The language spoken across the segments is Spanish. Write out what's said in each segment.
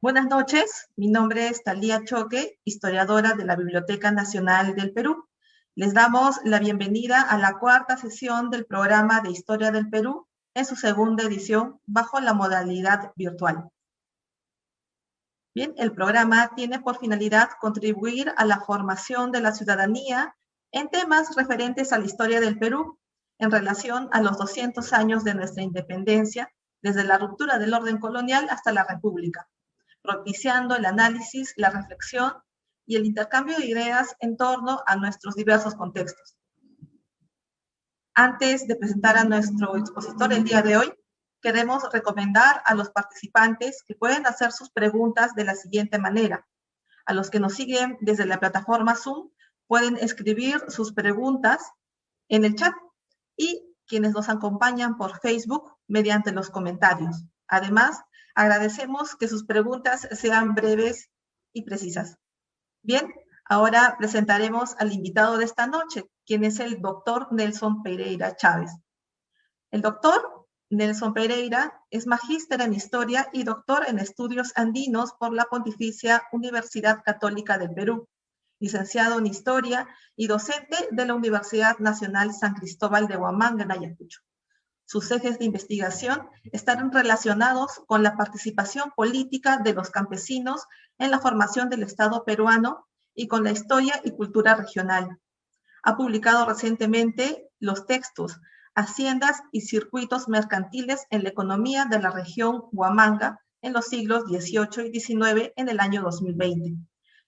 Buenas noches, mi nombre es Talía Choque, historiadora de la Biblioteca Nacional del Perú. Les damos la bienvenida a la cuarta sesión del programa de Historia del Perú en su segunda edición bajo la modalidad virtual. Bien, el programa tiene por finalidad contribuir a la formación de la ciudadanía en temas referentes a la historia del Perú en relación a los 200 años de nuestra independencia, desde la ruptura del orden colonial hasta la República, propiciando el análisis, la reflexión y el intercambio de ideas en torno a nuestros diversos contextos. Antes de presentar a nuestro expositor el día de hoy, queremos recomendar a los participantes que pueden hacer sus preguntas de la siguiente manera. A los que nos siguen desde la plataforma Zoom, pueden escribir sus preguntas en el chat y quienes nos acompañan por Facebook mediante los comentarios. Además, agradecemos que sus preguntas sean breves y precisas. Bien, ahora presentaremos al invitado de esta noche, quien es el doctor Nelson Pereira Chávez. El doctor Nelson Pereira es magíster en Historia y doctor en Estudios Andinos por la Pontificia Universidad Católica del Perú, licenciado en Historia y docente de la Universidad Nacional San Cristóbal de Huamanga en Ayacucho. Sus ejes de investigación están relacionados con la participación política de los campesinos en la formación del Estado peruano y con la historia y cultura regional. Ha publicado recientemente los textos Haciendas y circuitos mercantiles en la economía de la región Huamanga en los siglos XVIII y XIX en el año 2020.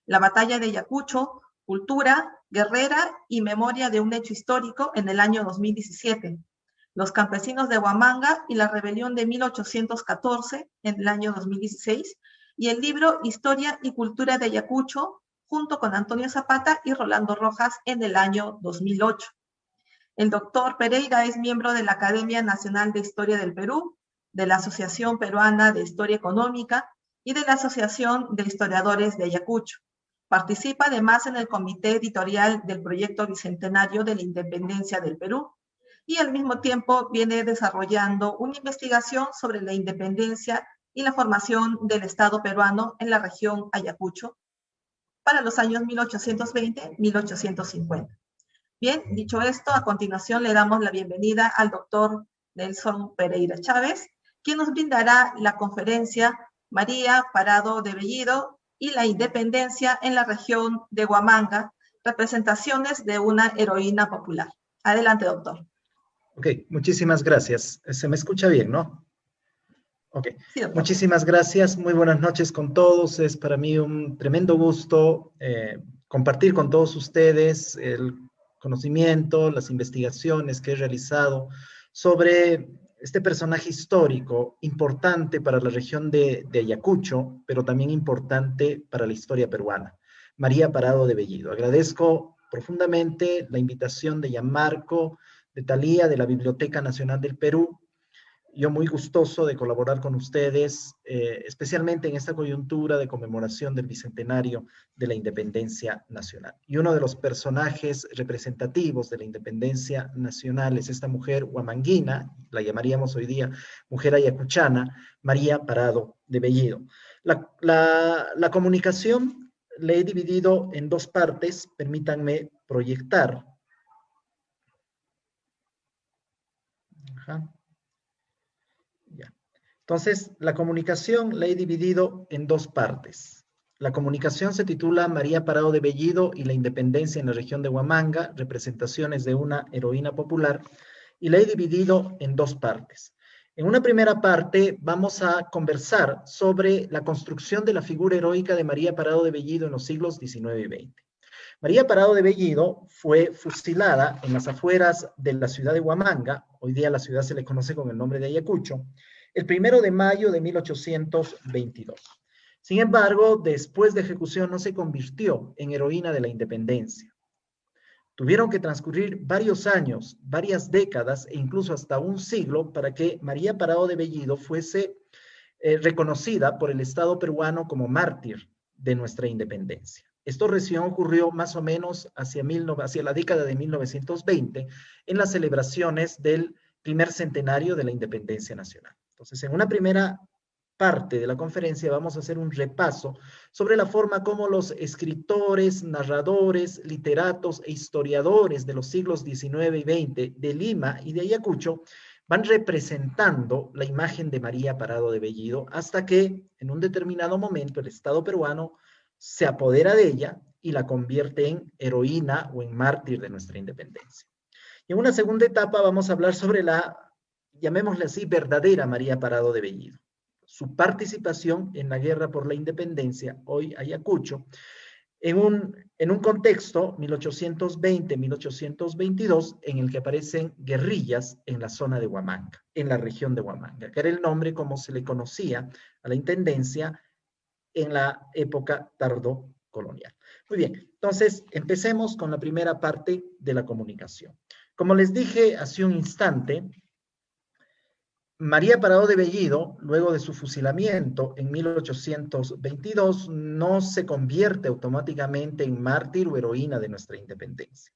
La batalla de Ayacucho, cultura, guerrera y memoria de un hecho histórico en el año 2017. Los campesinos de Huamanga y la rebelión de 1814 en el año 2016, y el libro Historia y Cultura de Ayacucho, junto con Antonio Zapata y Rolando Rojas en el año 2008. El doctor Pereira es miembro de la Academia Nacional de Historia del Perú, de la Asociación Peruana de Historia Económica y de la Asociación de Historiadores de Ayacucho. Participa además en el comité editorial del proyecto bicentenario de la Independencia del Perú, y al mismo tiempo viene desarrollando una investigación sobre la independencia y la formación del Estado peruano en la región Ayacucho para los años 1820-1850. Bien, dicho esto, a continuación le damos la bienvenida al doctor Nelson Pereira Chávez, quien nos brindará la conferencia María Parado de Bellido y la independencia en la región de Huamanga, representaciones de una heroína popular. Adelante, doctor. Ok, muchísimas gracias. Se me escucha bien, ¿no? Ok, sí, muchísimas gracias. Muy buenas noches con todos. Es para mí un tremendo gusto compartir con todos ustedes el conocimiento, las investigaciones que he realizado sobre este personaje histórico importante para la región de Ayacucho, pero también importante para la historia peruana, María Parado de Bellido. Agradezco profundamente la invitación de Gianmarco, de Talía, de la Biblioteca Nacional del Perú. Yo muy gustoso de colaborar con ustedes, especialmente en esta coyuntura de conmemoración del bicentenario de la independencia nacional. Y uno de los personajes representativos de la independencia nacional es esta mujer huamanguina, la llamaríamos hoy día mujer ayacuchana, María Parado de Bellido. La comunicación la he dividido en dos partes, permítanme proyectar. Ajá. Ya. Entonces, la comunicación la he dividido en dos partes. La comunicación se titula María Parado de Bellido y la independencia en la región de Huamanga, representaciones de una heroína popular, y la he dividido en dos partes. En una primera parte vamos a conversar sobre la construcción de la figura heroica de María Parado de Bellido en los siglos XIX y XX. María Parado de Bellido fue fusilada en las afueras de la ciudad de Huamanga, hoy día la ciudad se le conoce con el nombre de Ayacucho, el 1 de mayo de 1822. Sin embargo, después de ejecución no se convirtió en heroína de la independencia. Tuvieron que transcurrir varios años, varias décadas e incluso hasta un siglo para que María Parado de Bellido fuese reconocida por el Estado peruano como mártir de nuestra independencia. Esto recién ocurrió más o menos hacia la década de 1920 en las celebraciones del primer centenario de la independencia nacional. Entonces, en una primera parte de la conferencia vamos a hacer un repaso sobre la forma como los escritores, narradores, literatos e historiadores de los siglos XIX y XX de Lima y de Ayacucho van representando la imagen de María Parado de Bellido hasta que en un determinado momento el Estado peruano se apodera de ella y la convierte en heroína o en mártir de nuestra independencia. Y en una segunda etapa vamos a hablar sobre la, llamémosle así, verdadera María Parado de Bellido, su participación en la guerra por la independencia, hoy Ayacucho, en un contexto 1820-1822 en el que aparecen guerrillas en la zona de Huamanga, en la región de Huamanga, que era el nombre como se le conocía a la intendencia en la época tardocolonial. Muy bien, entonces empecemos con la primera parte de la comunicación. Como les dije hace un instante, María Parado de Bellido, luego de su fusilamiento en 1822, no se convierte automáticamente en mártir o heroína de nuestra independencia.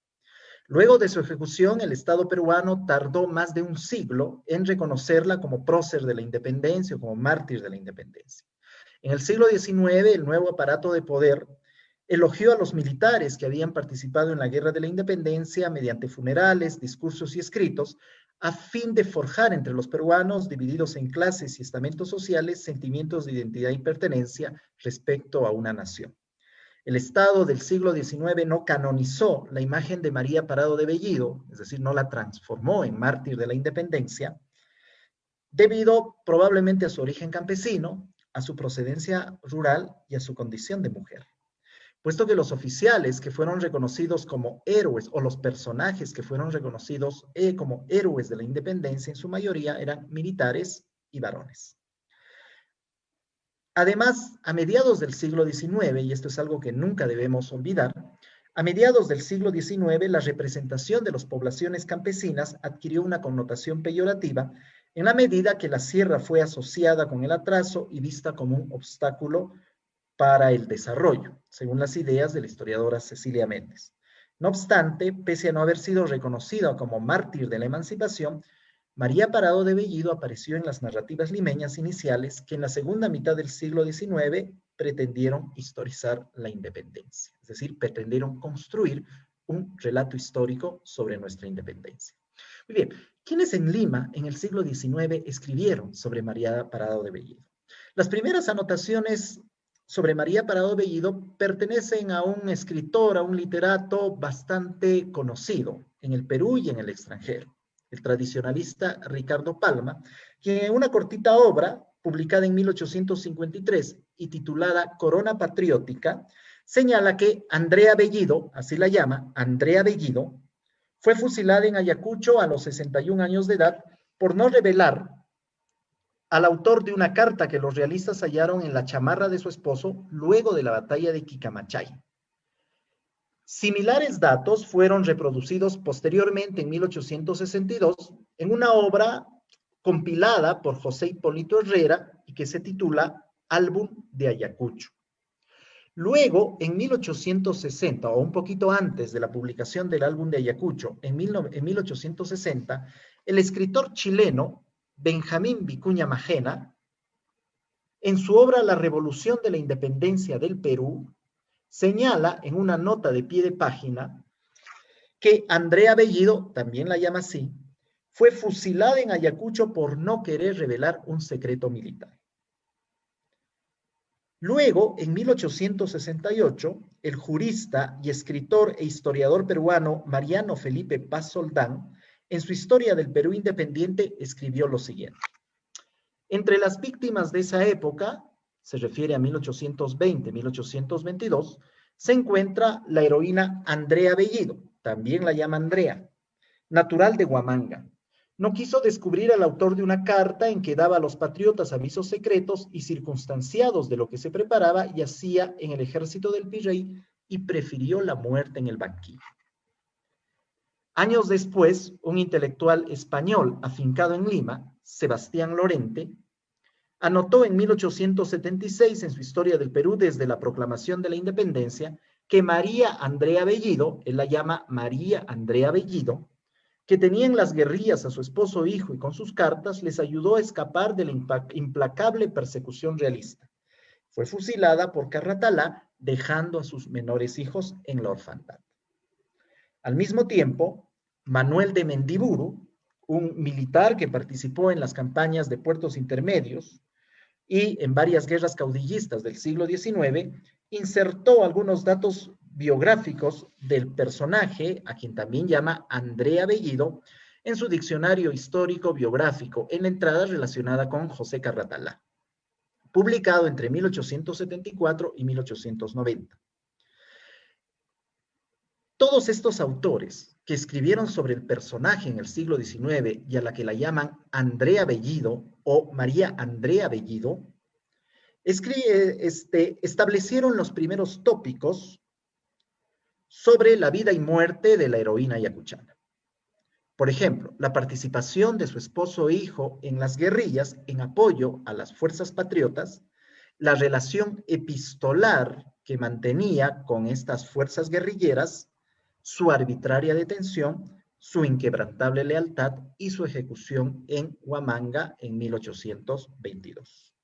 Luego de su ejecución, el Estado peruano tardó más de un siglo en reconocerla como prócer de la independencia o como mártir de la independencia. En el siglo XIX, el nuevo aparato de poder elogió a los militares que habían participado en la Guerra de la Independencia mediante funerales, discursos y escritos, a fin de forjar entre los peruanos, divididos en clases y estamentos sociales, sentimientos de identidad y pertenencia respecto a una nación. El Estado del siglo XIX no canonizó la imagen de María Parado de Bellido, es decir, no la transformó en mártir de la independencia, debido probablemente a su origen campesino, a su procedencia rural y a su condición de mujer. Puesto que los oficiales que fueron reconocidos como héroes, o los personajes que fueron reconocidos como héroes de la independencia, en su mayoría eran militares y varones. Además, a mediados del siglo XIX, y esto es algo que nunca debemos olvidar, a mediados del siglo XIX la representación de las poblaciones campesinas adquirió una connotación peyorativa en la medida que la sierra fue asociada con el atraso y vista como un obstáculo para el desarrollo, según las ideas de la historiadora Cecilia Méndez. No obstante, pese a no haber sido reconocida como mártir de la emancipación, María Parado de Bellido apareció en las narrativas limeñas iniciales que en la segunda mitad del siglo XIX pretendieron historizar la independencia, es decir, pretendieron construir un relato histórico sobre nuestra independencia. Muy bien, ¿quiénes en Lima en el siglo XIX escribieron sobre María Parado de Bellido? Las primeras anotaciones sobre María Parado de Bellido pertenecen a un escritor, a un literato bastante conocido en el Perú y en el extranjero, el tradicionalista Ricardo Palma, que en una cortita obra publicada en 1853 y titulada Corona Patriótica, señala que Andrea Bellido, así la llama, Andrea Bellido, fue fusilada en Ayacucho a los 61 años de edad por no revelar al autor de una carta que los realistas hallaron en la chamarra de su esposo luego de la batalla de Quicamachay. Similares datos fueron reproducidos posteriormente en 1862 en una obra compilada por José Hipólito Herrera y que se titula Álbum de Ayacucho. Luego, en 1860, o un poquito antes de la publicación del Álbum de Ayacucho, en 1860, el escritor chileno Benjamín Vicuña Majena, en su obra La Revolución de la Independencia del Perú, señala en una nota de pie de página que Andrea Bellido, también la llama así, fue fusilada en Ayacucho por no querer revelar un secreto militar. Luego, en 1868, el jurista y escritor e historiador peruano Mariano Felipe Paz Soldán, en su Historia del Perú Independiente, escribió lo siguiente. Entre las víctimas de esa época, se refiere a 1820-1822, se encuentra la heroína Andrea Bellido, también la llama Andrea, natural de Huamanga. No quiso descubrir al autor de una carta en que daba a los patriotas avisos secretos y circunstanciados de lo que se preparaba y hacía en el ejército del virrey y prefirió la muerte en el banquillo. Años después, un intelectual español afincado en Lima, Sebastián Lorente, anotó en 1876 en su Historia del Perú desde la proclamación de la independencia que María Andrea Bellido, él la llama María Andrea Bellido, que tenía en las guerrillas a su esposo e hijo y con sus cartas les ayudó a escapar de la implacable persecución realista. Fue fusilada por Carratalá, dejando a sus menores hijos en la orfandad. Al mismo tiempo, Manuel de Mendiburu, un militar que participó en las campañas de puertos intermedios y en varias guerras caudillistas del siglo XIX, insertó algunos datos biográficos del personaje, a quien también llama Andrea Bellido, en su diccionario histórico biográfico, en la entrada relacionada con José Carratalá, publicado entre 1874 y 1890. Todos estos autores que escribieron sobre el personaje en el siglo XIX y a la que la llaman Andrea Bellido o María Andrea Bellido, establecieron los primeros tópicos sobre la vida y muerte de la heroína ayacuchana. Por ejemplo, la participación de su esposo e hijo en las guerrillas en apoyo a las fuerzas patriotas, la relación epistolar que mantenía con estas fuerzas guerrilleras, su arbitraria detención, su inquebrantable lealtad y su ejecución en Huamanga en 1822.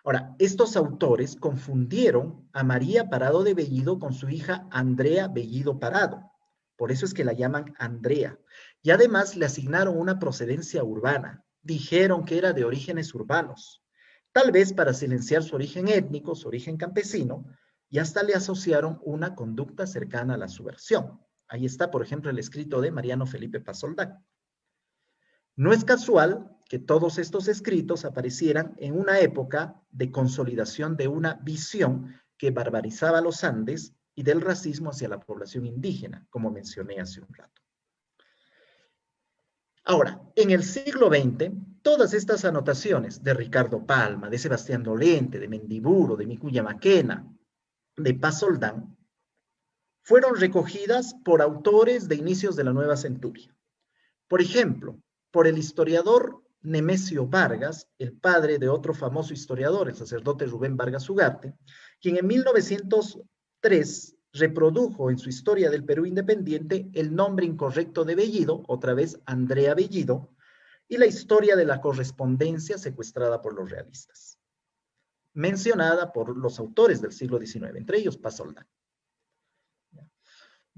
Ahora, estos autores confundieron a María Parado de Bellido con su hija Andrea Bellido Parado. Por eso es que la llaman Andrea. Y además le asignaron una procedencia urbana. Dijeron que era de orígenes urbanos. Tal vez para silenciar su origen étnico, su origen campesino, y hasta le asociaron una conducta cercana a la subversión. Ahí está, por ejemplo, el escrito de Mariano Felipe Pasoldán. No es casual que todos estos escritos aparecieran en una época de consolidación de una visión que barbarizaba los Andes y del racismo hacia la población indígena, como mencioné hace un rato. Ahora, en el siglo XX, todas estas anotaciones de Ricardo Palma, de Sebastián Dolente, de Mendiburu, de Micuya Maquena, de Pasoldán, fueron recogidas por autores de inicios de la nueva centuria. Por ejemplo, por el historiador Nemesio Vargas, el padre de otro famoso historiador, el sacerdote Rubén Vargas Ugarte, quien en 1903 reprodujo en su Historia del Perú Independiente el nombre incorrecto de Bellido, otra vez Andrea Bellido, y la historia de la correspondencia secuestrada por los realistas, mencionada por los autores del siglo XIX, entre ellos Pasoldán.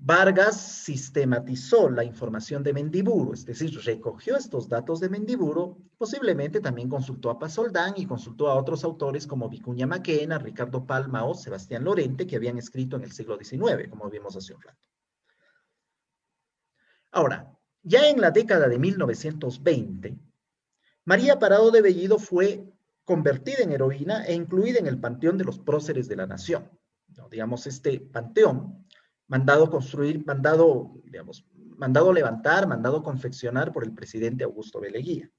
Vargas sistematizó la información de Mendiburu, es decir, recogió estos datos de Mendiburu, posiblemente también consultó a Pasoldán y consultó a otros autores como Vicuña Maquena, Ricardo Palma o Sebastián Lorente, que habían escrito en el siglo XIX, como vimos hace un rato. Ahora, ya en la década de 1920, María Parado de Bellido fue convertida en heroína e incluida en el panteón de los próceres de la nación. Digamos, este panteón mandado construir, mandado levantar, mandado confeccionar por el presidente Augusto B. Leguía.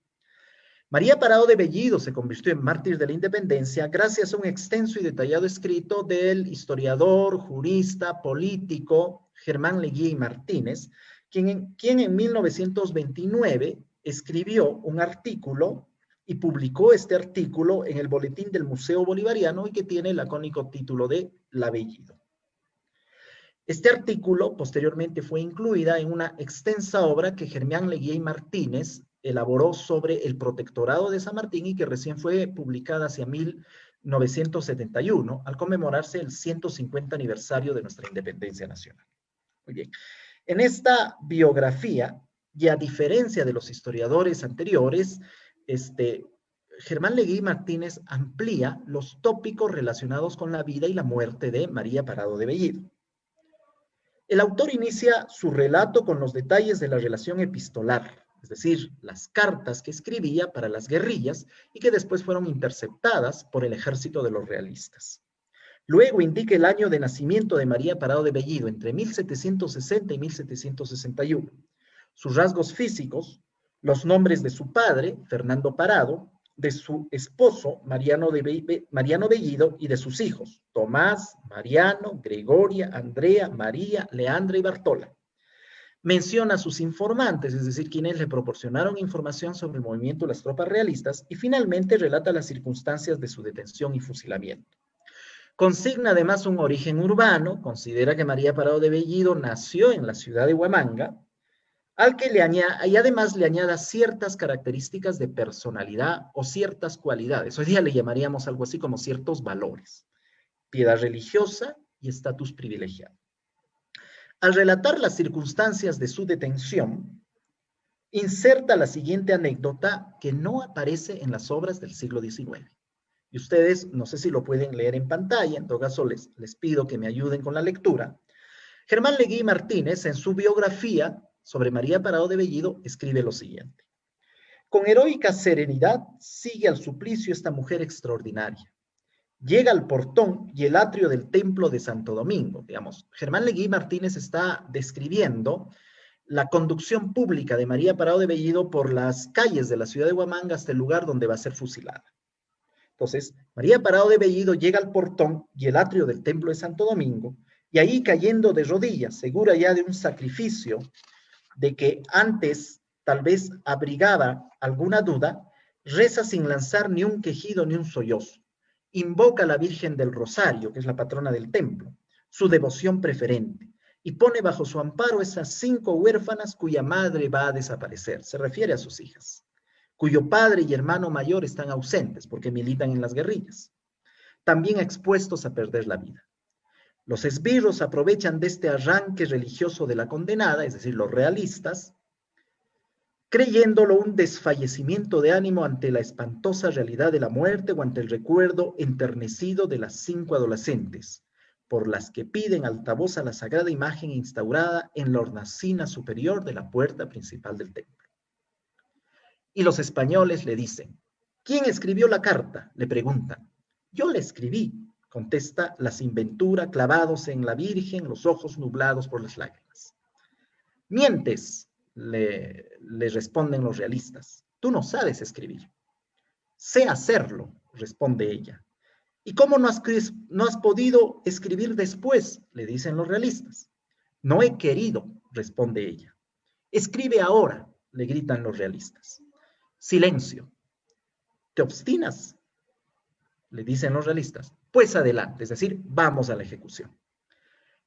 María Parado de Bellido se convirtió en mártir de la independencia gracias a un extenso y detallado escrito del historiador, jurista, político Germán Leguía y Martínez, quien en 1929 escribió un artículo y publicó este artículo en el Boletín del Museo Bolivariano y que tiene el lacónico título de La Bellido. Este artículo posteriormente fue incluida en una extensa obra que Germán Leguía y Martínez elaboró sobre el protectorado de San Martín y que recién fue publicada hacia 1971 al conmemorarse el 150 aniversario de nuestra independencia nacional. Muy bien. En esta biografía, y a diferencia de los historiadores anteriores, Germán Leguía y Martínez amplía los tópicos relacionados con la vida y la muerte de María Parado de Bellido. El autor inicia su relato con los detalles de la relación epistolar, es decir, las cartas que escribía para las guerrillas y que después fueron interceptadas por el ejército de los realistas. Luego indica el año de nacimiento de María Parado de Bellido, entre 1760 y 1761. Sus rasgos físicos, los nombres de su padre, Fernando Parado, de su esposo, Mariano Bellido, y de sus hijos, Tomás, Mariano, Gregoria, Andrea, María, Leandra y Bartola. Menciona a sus informantes, es decir, quienes le proporcionaron información sobre el movimiento de las tropas realistas, y finalmente relata las circunstancias de su detención y fusilamiento. Consigna además un origen urbano, considera que María Parado de Bellido nació en la ciudad de Huamanga, y además le añada ciertas características de personalidad o ciertas cualidades. Hoy día le llamaríamos algo así como ciertos valores, piedad religiosa y estatus privilegiado. Al relatar las circunstancias de su detención, inserta la siguiente anécdota que no aparece en las obras del siglo XIX. Y ustedes, no sé si lo pueden leer en pantalla, en todo caso les pido que me ayuden con la lectura. Germán Legui Martínez, en su biografía sobre María Parado de Bellido, escribe lo siguiente. Con heroica serenidad sigue al suplicio esta mujer extraordinaria. Llega al portón y el atrio del templo de Santo Domingo. Digamos, Germán Legui Martínez está describiendo la conducción pública de María Parado de Bellido por las calles de la ciudad de Huamanga hasta el lugar donde va a ser fusilada. Entonces, María Parado de Bellido llega al portón y el atrio del templo de Santo Domingo, y ahí cayendo de rodillas, segura ya de un sacrificio, de que antes tal vez abrigaba alguna duda, reza sin lanzar ni un quejido ni un sollozo. Invoca a la Virgen del Rosario, que es la patrona del templo, su devoción preferente, y pone bajo su amparo esas 5 huérfanas cuya madre va a desaparecer. Se refiere a sus hijas, cuyo padre y hermano mayor están ausentes porque militan en las guerrillas, también expuestos a perder la vida. Los esbirros aprovechan de este arranque religioso de la condenada, es decir, los realistas, creyéndolo un desfallecimiento de ánimo ante la espantosa realidad de la muerte o ante el recuerdo enternecido de las 5 adolescentes, por las que piden altavoz a la sagrada imagen instaurada en la hornacina superior de la puerta principal del templo. Y los españoles le dicen, ¿quién escribió la carta?, le preguntan. Yo la escribí, contesta la sinventura, clavados en la Virgen, los ojos nublados por las lágrimas. Mientes, le responden los realistas. Tú no sabes escribir. Sé hacerlo, responde ella. ¿Y cómo no has podido escribir después?, le dicen los realistas. No he querido, responde ella. Escribe ahora, le gritan los realistas. Silencio. ¿Te obstinas?, le dicen los realistas. Pues adelante, es decir, vamos a la ejecución.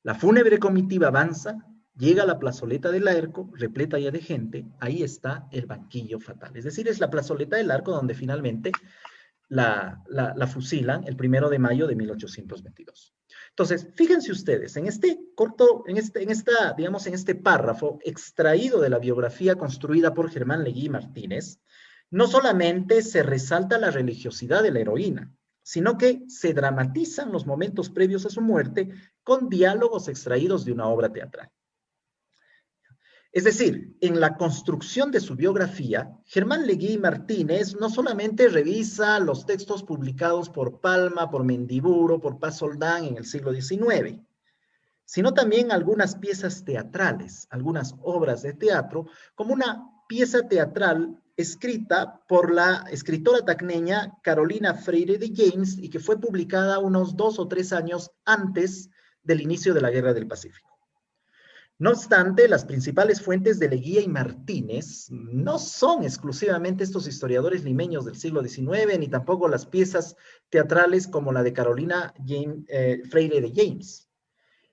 La fúnebre comitiva avanza, llega a la plazoleta del Arco, repleta ya de gente, ahí está el banquillo fatal. Es decir, es la plazoleta del Arco donde finalmente la fusilan el 1 de mayo de 1822. Entonces, fíjense ustedes, en este párrafo extraído de la biografía construida por Germán Legui Martínez, no solamente se resalta la religiosidad de la heroína, sino que se dramatizan los momentos previos a su muerte con diálogos extraídos de una obra teatral. Es decir, en la construcción de su biografía, Germán Legui Martínez no solamente revisa los textos publicados por Palma, por Mendiburo, por Paz Soldán en el siglo XIX, sino también algunas piezas teatrales, algunas obras de teatro, como una pieza teatral escrita por la escritora tacneña Carolina Freire de James y que fue publicada unos 2 o 3 años antes del inicio de la Guerra del Pacífico. No obstante, las principales fuentes de Leguía y Martínez no son exclusivamente estos historiadores limeños del siglo XIX, ni tampoco las piezas teatrales como la de Carolina Freire de James.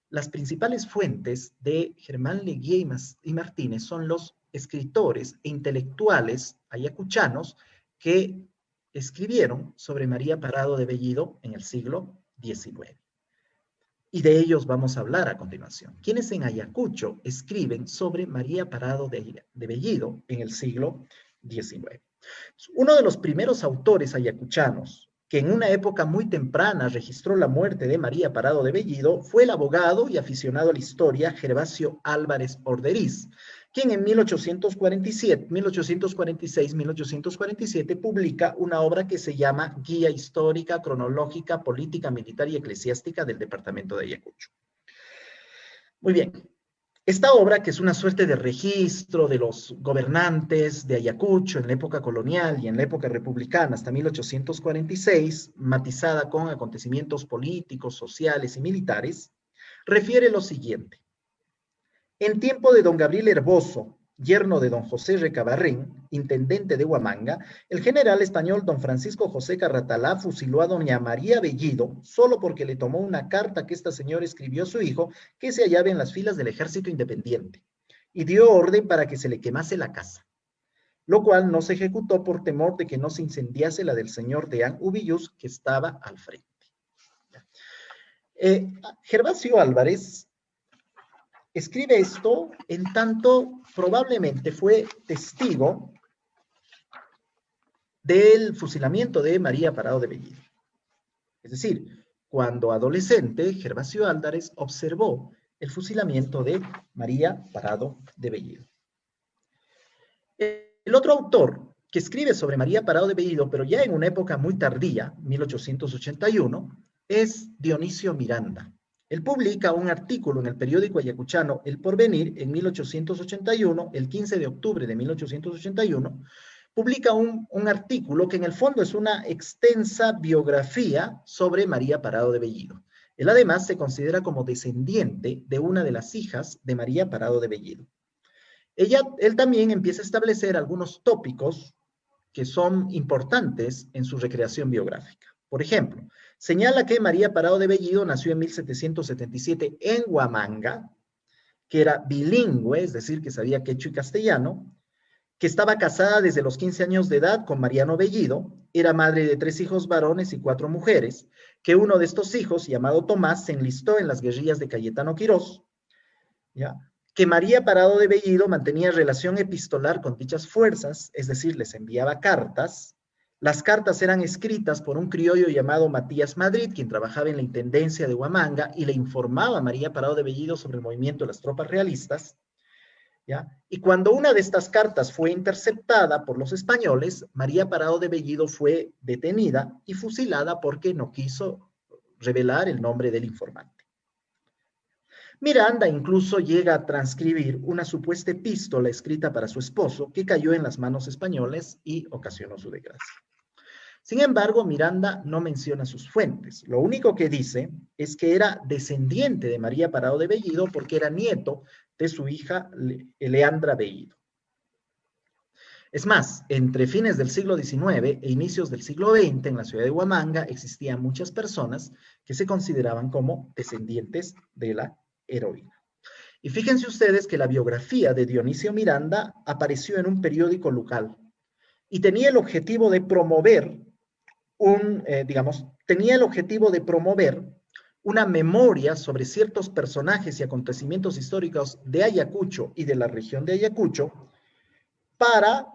Las principales fuentes de Germán Leguía y Martínez son los escritores e intelectuales ayacuchanos que escribieron sobre María Parado de Bellido en el siglo XIX. Y de ellos vamos a hablar a continuación. Quienes en Ayacucho escriben sobre María Parado de Bellido en el siglo XIX. Uno de los primeros autores ayacuchanos que en una época muy temprana registró la muerte de María Parado de Bellido fue el abogado y aficionado a la historia Gervasio Álvarez Orderiz, quien en 1846-1847 publica una obra que se llama Guía Histórica, Cronológica, Política, Militar y Eclesiástica del Departamento de Ayacucho. Muy bien, esta obra, que es una suerte de registro de los gobernantes de Ayacucho en la época colonial y en la época republicana hasta 1846, matizada con acontecimientos políticos, sociales y militares, refiere lo siguiente. En tiempo de don Gabriel Herboso, yerno de don José Recabarren, intendente de Huamanga, el general español don Francisco José Carratalá fusiló a doña María Bellido solo porque le tomó una carta que esta señora escribió a su hijo que se hallaba en las filas del ejército independiente. y dio orden para que se le quemase la casa, lo cual no se ejecutó por temor de que no se incendiase la del señor Deán Ubillús, que estaba al frente. Gervasio Álvarez escribe esto en tanto probablemente fue testigo del fusilamiento de María Parado de Bellido. Es decir, cuando adolescente, Gervasio Álvarez observó el fusilamiento de María Parado de Bellido. El otro autor que escribe sobre María Parado de Bellido, pero ya en una época muy tardía, 1881, es Dionisio Miranda. Él publica un artículo en el periódico ayacuchano El Porvenir en 1881, el 15 de octubre de 1881, publica un artículo que en el fondo es una extensa biografía sobre María Parado de Bellido. Él además se considera como descendiente de una de las hijas de María Parado de Bellido. Él también empieza a establecer algunos tópicos que son importantes en su recreación biográfica. Por ejemplo, señala que María Parado de Bellido nació en 1777 en Huamanga, que era bilingüe, es decir, que sabía quechua y castellano, que estaba casada desde los 15 años de edad con Mariano Bellido, era madre de 3 hijos varones y 4 mujeres, que uno de estos hijos, llamado Tomás, se enlistó en las guerrillas de Cayetano Quirós, ¿ya? Que María Parado de Bellido mantenía relación epistolar con dichas fuerzas, es decir, les enviaba cartas. Las cartas eran escritas por un criollo llamado Matías Madrid, quien trabajaba en la intendencia de Huamanga, y le informaba a María Parado de Bellido sobre el movimiento de las tropas realistas, ¿ya? Y cuando una de estas cartas fue interceptada por los españoles, María Parado de Bellido fue detenida y fusilada porque no quiso revelar el nombre del informante. Miranda incluso llega a transcribir una supuesta epístola escrita para su esposo que cayó en las manos españoles y ocasionó su desgracia. Sin embargo, Miranda no menciona sus fuentes. Lo único que dice es que era descendiente de María Parado de Bellido porque era nieto de su hija Leandra Bellido. Es más, entre fines del siglo XIX e inicios del siglo XX en la ciudad de Huamanga existían muchas personas que se consideraban como descendientes de la heroína. Y fíjense ustedes que la biografía de Dionisio Miranda apareció en un periódico local y tenía el objetivo de promover una memoria sobre ciertos personajes y acontecimientos históricos de Ayacucho y de la región de Ayacucho para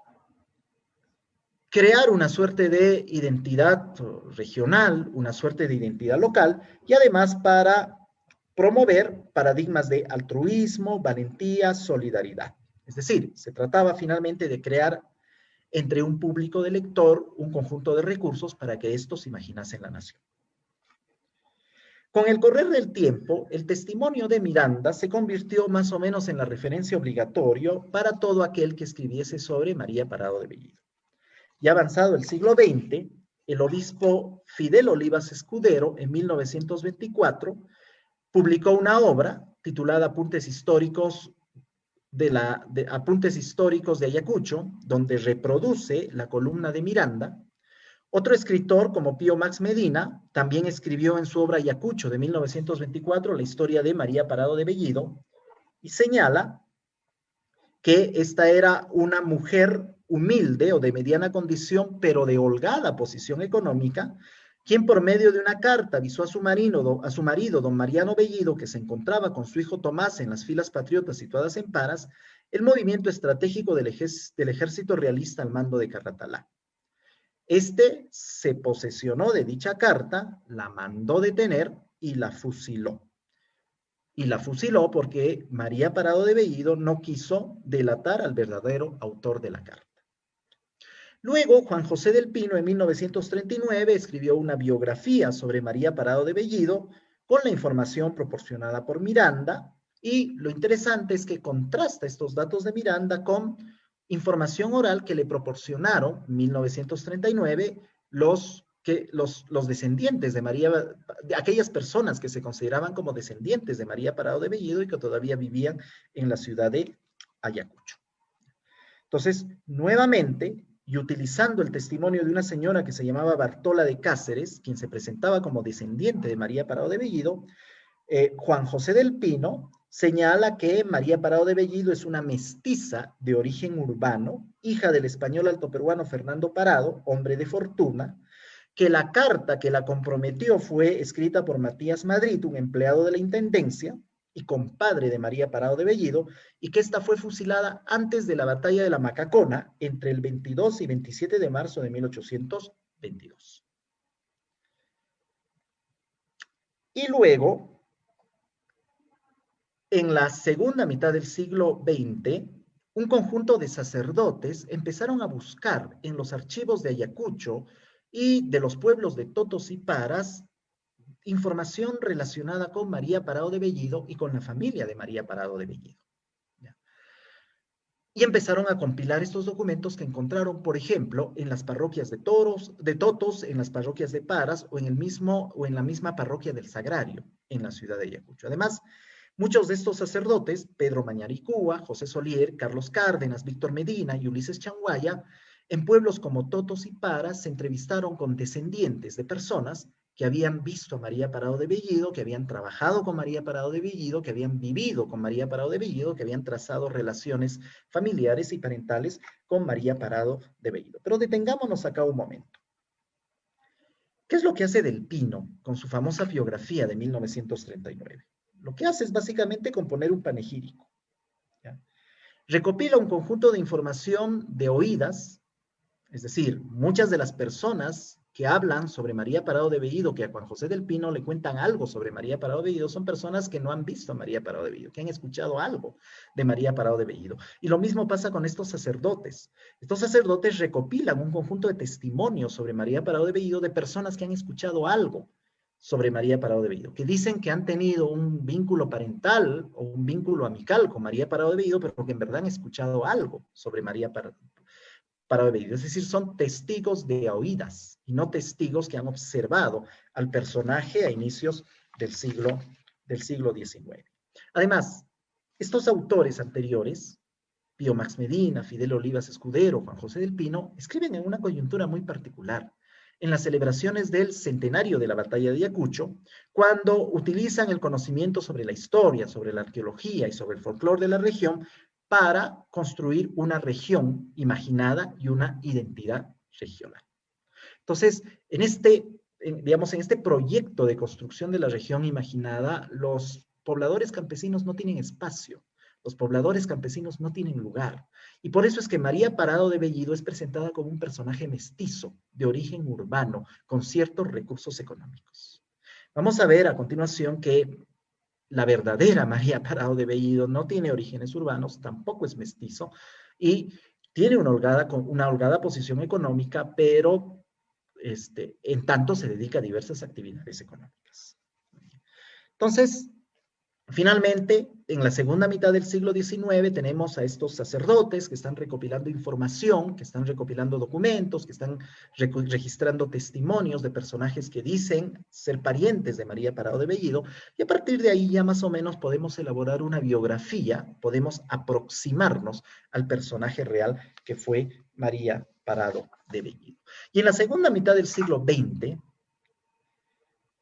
crear una suerte de identidad regional, una suerte de identidad local y además para promover paradigmas de altruismo, valentía, solidaridad. Es decir, se trataba finalmente de crear entre un público de lector un conjunto de recursos para que estos imaginasen la nación. Con el correr del tiempo, el testimonio de Miranda se convirtió más o menos en la referencia obligatoria para todo aquel que escribiese sobre María Parado de Bellido. Ya avanzado el siglo XX, el obispo Fidel Olivas Escudero, en 1924, publicó una obra titulada Apuntes Históricos de Ayacucho, donde reproduce la columna de Miranda. Otro escritor, como Pío Max Medina, también escribió en su obra Ayacucho de 1924 la historia de María Parado de Bellido y señala que esta era una mujer humilde o de mediana condición, pero de holgada posición económica, quien por medio de una carta avisó a su marido, don Mariano Bellido, que se encontraba con su hijo Tomás en las filas patriotas situadas en Paras, el movimiento estratégico del ejército realista al mando de Carratalá. Este se posesionó de dicha carta, la mandó detener y la fusiló. Y la fusiló porque María Parado de Bellido no quiso delatar al verdadero autor de la carta. Luego, Juan José del Pino, en 1939, escribió una biografía sobre María Parado de Bellido con la información proporcionada por Miranda, y lo interesante es que contrasta estos datos de Miranda con información oral que le proporcionaron en 1939 los descendientes de María, de aquellas personas que se consideraban como descendientes de María Parado de Bellido y que todavía vivían en la ciudad de Ayacucho. Entonces, nuevamente, y utilizando el testimonio de una señora que se llamaba Bartola de Cáceres, quien se presentaba como descendiente de María Parado de Bellido, Juan José del Pino señala que María Parado de Bellido es una mestiza de origen urbano, hija del español altoperuano Fernando Parado, hombre de fortuna, que la carta que la comprometió fue escrita por Matías Madrid, un empleado de la Intendencia y compadre de María Parado de Bellido, y que esta fue fusilada antes de la batalla de la Macacona entre el 22 y 27 de marzo de 1822. Y luego, en la segunda mitad del siglo XX, un conjunto de sacerdotes empezaron a buscar en los archivos de Ayacucho y de los pueblos de Totos y Paras información relacionada con María Parado de Bellido y con la familia de María Parado de Bellido. Y empezaron a compilar estos documentos que encontraron, por ejemplo, en las parroquias de Totos, en las parroquias de Paras o en la misma parroquia del Sagrario, en la ciudad de Ayacucho. Además, muchos de estos sacerdotes, Pedro Mañaricúa, José Solier, Carlos Cárdenas, Víctor Medina y Ulises Changuaya, en pueblos como Totos y Paras se entrevistaron con descendientes de personas que habían visto a María Parado de Bellido, que habían trabajado con María Parado de Bellido, que habían vivido con María Parado de Bellido, que habían trazado relaciones familiares y parentales con María Parado de Bellido. Pero detengámonos acá un momento. ¿Qué es lo que hace Del Pino con su famosa biografía de 1939? Lo que hace es básicamente componer un panegírico. ¿Ya? Recopila un conjunto de información de oídas, es decir, muchas de las personas que hablan sobre María Parado de Bellido, que a Juan José del Pino le cuentan algo sobre María Parado de Bellido, son personas que no han visto a María Parado de Bellido, que han escuchado algo de María Parado de Bellido. Y lo mismo pasa con estos sacerdotes. Estos sacerdotes recopilan un conjunto de testimonios sobre María Parado de Bellido de personas que han escuchado algo sobre María Parado de Bellido, que dicen que han tenido un vínculo parental o un vínculo amical con María Parado de Bellido, pero que en verdad han escuchado algo sobre María Parado de Bellido. Es decir, son testigos de oídas y no testigos que han observado al personaje a inicios del siglo XIX. Además, estos autores anteriores, Pío Max Medina, Fidel Olivas Escudero, Juan José del Pino, escriben en una coyuntura muy particular. En las celebraciones del centenario de la batalla de Ayacucho, cuando utilizan el conocimiento sobre la historia, sobre la arqueología y sobre el folclore de la región para construir una región imaginada y una identidad regional. Entonces, en este proyecto de construcción de la región imaginada, los pobladores campesinos no tienen espacio, los pobladores campesinos no tienen lugar. Y por eso es que María Parado de Bellido es presentada como un personaje mestizo, de origen urbano, con ciertos recursos económicos. Vamos a ver a continuación que la verdadera María Parado de Bellido no tiene orígenes urbanos, tampoco es mestizo, y tiene una holgada posición económica, pero en tanto se dedica a diversas actividades económicas. Entonces, finalmente, en la segunda mitad del siglo XIX tenemos a estos sacerdotes que están recopilando información, que están recopilando documentos, que están registrando testimonios de personajes que dicen ser parientes de María Parado de Bellido, y a partir de ahí ya más o menos podemos elaborar una biografía, podemos aproximarnos al personaje real que fue María Parado de Bellido. Y en la segunda mitad del siglo XX,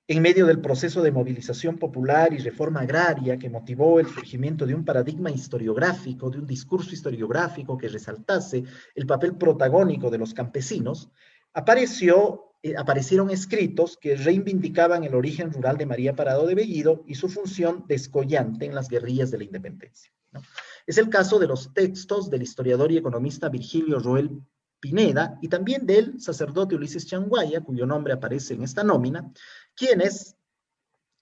en medio del proceso de movilización popular y reforma agraria que motivó el surgimiento de un paradigma historiográfico, de un discurso historiográfico que resaltase el papel protagónico de los campesinos, aparecieron escritos que reivindicaban el origen rural de María Parado de Bellido y su función descollante en las guerrillas de la independencia, ¿no? Es el caso de los textos del historiador y economista Virgilio Roel Pineda y también del sacerdote Ulises Changuaya, cuyo nombre aparece en esta nómina, quienes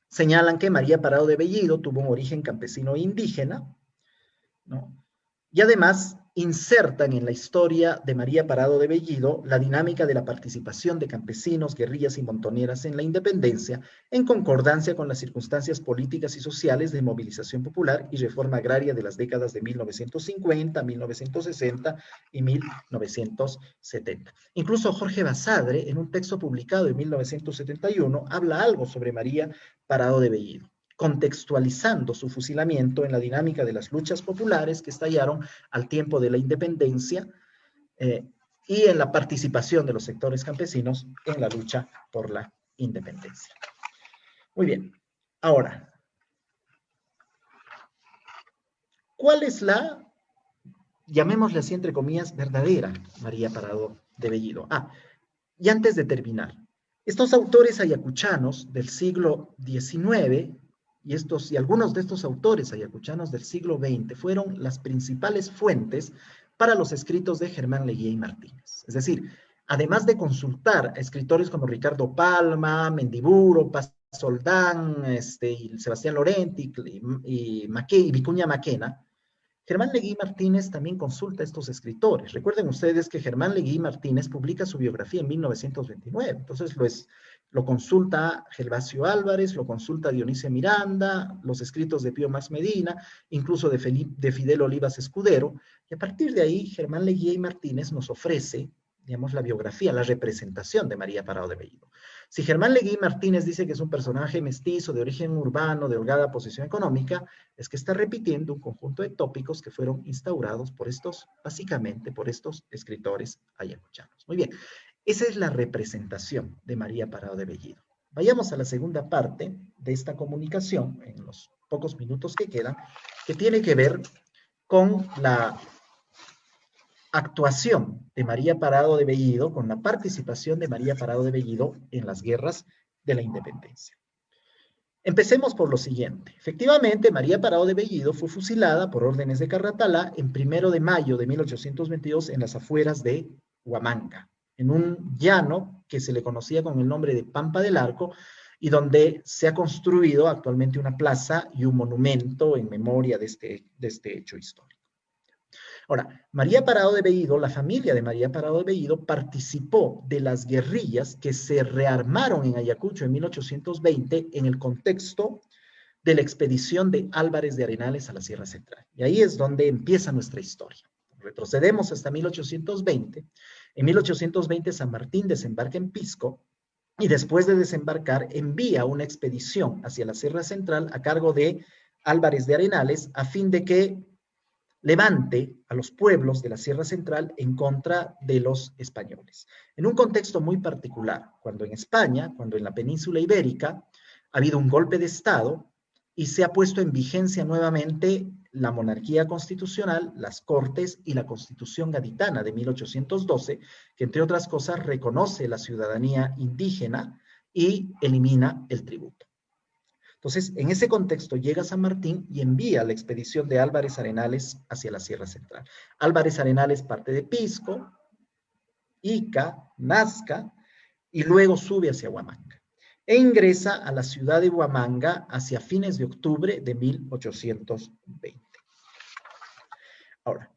señalan que María Parado de Bellido tuvo un origen campesino e indígena, ¿no? Y además insertan en la historia de María Parado de Bellido la dinámica de la participación de campesinos, guerrillas y montoneras en la independencia, en concordancia con las circunstancias políticas y sociales de movilización popular y reforma agraria de las décadas de 1950, 1960 y 1970. Incluso Jorge Basadre, en un texto publicado en 1971, habla algo sobre María Parado de Bellido, contextualizando su fusilamiento en la dinámica de las luchas populares que estallaron al tiempo de la independencia y en la participación de los sectores campesinos en la lucha por la independencia. Muy bien, ahora, ¿Cuál es la, llamémosle así entre comillas, verdadera María Parado de Bellido? Y antes de terminar, estos autores ayacuchanos del siglo XIX y algunos de estos autores ayacuchanos del siglo XX fueron las principales fuentes para los escritos de Germán Leguía y Martínez. Es decir, además de consultar a escritores como Ricardo Palma, Mendiburo, Paz Soldán, y Sebastián Lorenti y Vicuña Maquena, Germán Leguí Martínez también consulta a estos escritores. Recuerden ustedes que Germán Leguí Martínez publica su biografía en 1929, entonces lo consulta Gervasio Álvarez, lo consulta Dionisio Miranda, los escritos de Pío Más Medina, incluso de Fidel Olivas Escudero, y a partir de ahí Germán Leguí Martínez nos ofrece, digamos, la biografía, la representación de María Parado de Bellido. Si Germán Leguí Martínez dice que es un personaje mestizo, de origen urbano, de holgada posición económica, es que está repitiendo un conjunto de tópicos que fueron instaurados por básicamente por estos escritores ayacuchanos. Muy bien, esa es la representación de María Parado de Bellido. Vayamos a la segunda parte de esta comunicación, en los pocos minutos que quedan, que tiene que ver con la actuación de María Parado de Bellido, con la participación de María Parado de Bellido en las guerras de la independencia. Empecemos por lo siguiente. Efectivamente, María Parado de Bellido fue fusilada por órdenes de Carratalá en 1 de mayo de 1822 en las afueras de Huamanga, en un llano que se le conocía con el nombre de Pampa del Arco y donde se ha construido actualmente una plaza y un monumento en memoria de este hecho histórico. Ahora, María Parado de Bellido, la familia de María Parado de Bellido, participó de las guerrillas que se rearmaron en Ayacucho en 1820 en el contexto de la expedición de Álvarez de Arenales a la Sierra Central. Y ahí es donde empieza nuestra historia. Retrocedemos hasta 1820. En 1820 San Martín desembarca en Pisco y después de desembarcar envía una expedición hacia la Sierra Central a cargo de Álvarez de Arenales a fin de que levante a los pueblos de la Sierra Central en contra de los españoles. En un contexto muy particular, cuando en España, cuando en la península ibérica, ha habido un golpe de Estado y se ha puesto en vigencia nuevamente la monarquía constitucional, las Cortes y la Constitución Gaditana de 1812, que entre otras cosas reconoce la ciudadanía indígena y elimina el tributo. Entonces, en ese contexto llega San Martín y envía la expedición de Álvarez Arenales hacia la Sierra Central. Álvarez Arenales parte de Pisco, Ica, Nazca, y luego sube hacia Huamanga. E ingresa a la ciudad de Huamanga hacia fines de octubre de 1820. Ahora,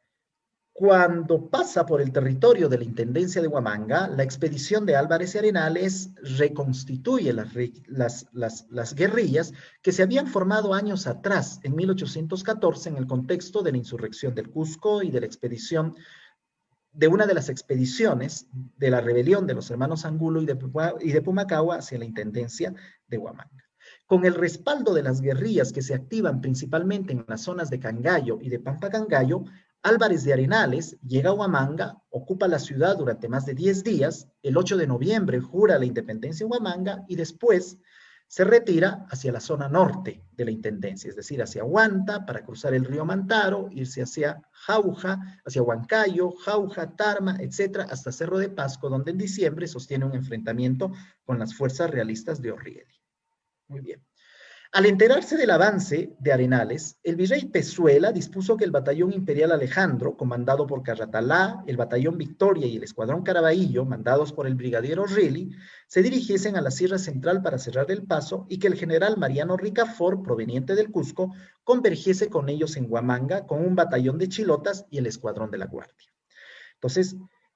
cuando pasa por el territorio de la Intendencia de Huamanga, la expedición de Álvarez y Arenales reconstituye las guerrillas que se habían formado años atrás, en 1814, en el contexto de la insurrección del Cusco y de la expedición, de una de las expediciones de la rebelión de los hermanos Angulo y de Pumacahua hacia la Intendencia de Huamanga. Con el respaldo de las guerrillas que se activan principalmente en las zonas de Cangallo y de Pampa Cangallo, Álvarez de Arenales llega a Huamanga, ocupa la ciudad durante más de 10 días, el 8 de noviembre jura la independencia en Huamanga y después se retira hacia la zona norte de la intendencia, es decir, hacia Huanta para cruzar el río Mantaro, irse hacia Jauja, hacia Huancayo, Jauja, Tarma, etcétera, hasta Cerro de Pasco, donde en diciembre sostiene un enfrentamiento con las fuerzas realistas de O'Rieli. Muy bien. Al enterarse del avance de Arenales, el virrey Pezuela dispuso que el batallón imperial Alejandro, comandado por Carratalá, el batallón Victoria y el escuadrón Caraballo, mandados por el brigadier O'Reilly, se dirigiesen a la Sierra Central para cerrar el paso y que el general Mariano Ricafort, proveniente del Cusco, convergiese con ellos en Huamanga con un batallón de chilotas y el escuadrón de la Guardia. Entonces,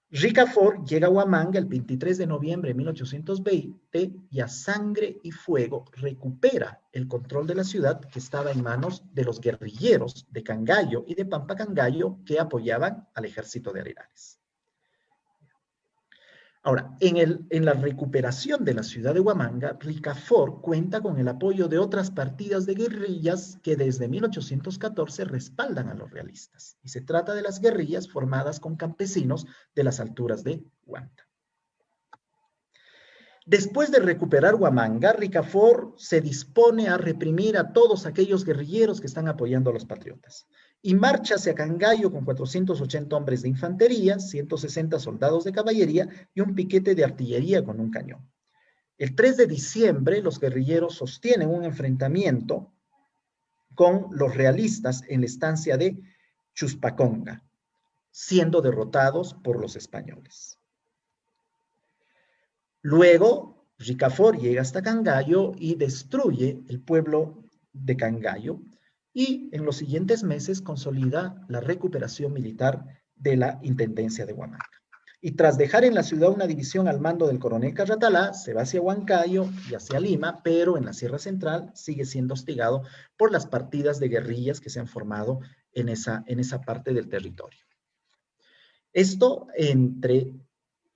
Ricafort llega a Huamanga el 23 de noviembre de 1820 y a sangre y fuego recupera el control de la ciudad que estaba en manos de los guerrilleros de Cangallo y de Pampa Cangallo que apoyaban al ejército de Arenales. Ahora, en la recuperación de la ciudad de Huamanga, Ricafort cuenta con el apoyo de otras partidas de guerrillas que desde 1814 respaldan a los realistas. Y se trata de las guerrillas formadas con campesinos de las alturas de Huanta. Después de recuperar Huamanga, Ricafort se dispone a reprimir a todos aquellos guerrilleros que están apoyando a los patriotas y marcha hacia Cangallo con 480 hombres de infantería, 160 soldados de caballería y un piquete de artillería con un cañón. El 3 de diciembre, los guerrilleros sostienen un enfrentamiento con los realistas en la estancia de Chuspaconga, siendo derrotados por los españoles. Luego, Ricafort llega hasta Cangallo y destruye el pueblo de Cangallo y en los siguientes meses consolida la recuperación militar de la Intendencia de Huamanga. Y tras dejar en la ciudad una división al mando del coronel Carratalá, se va hacia Huancayo y hacia Lima, pero en la Sierra Central sigue siendo hostigado por las partidas de guerrillas que se han formado en esa parte del territorio. Esto entre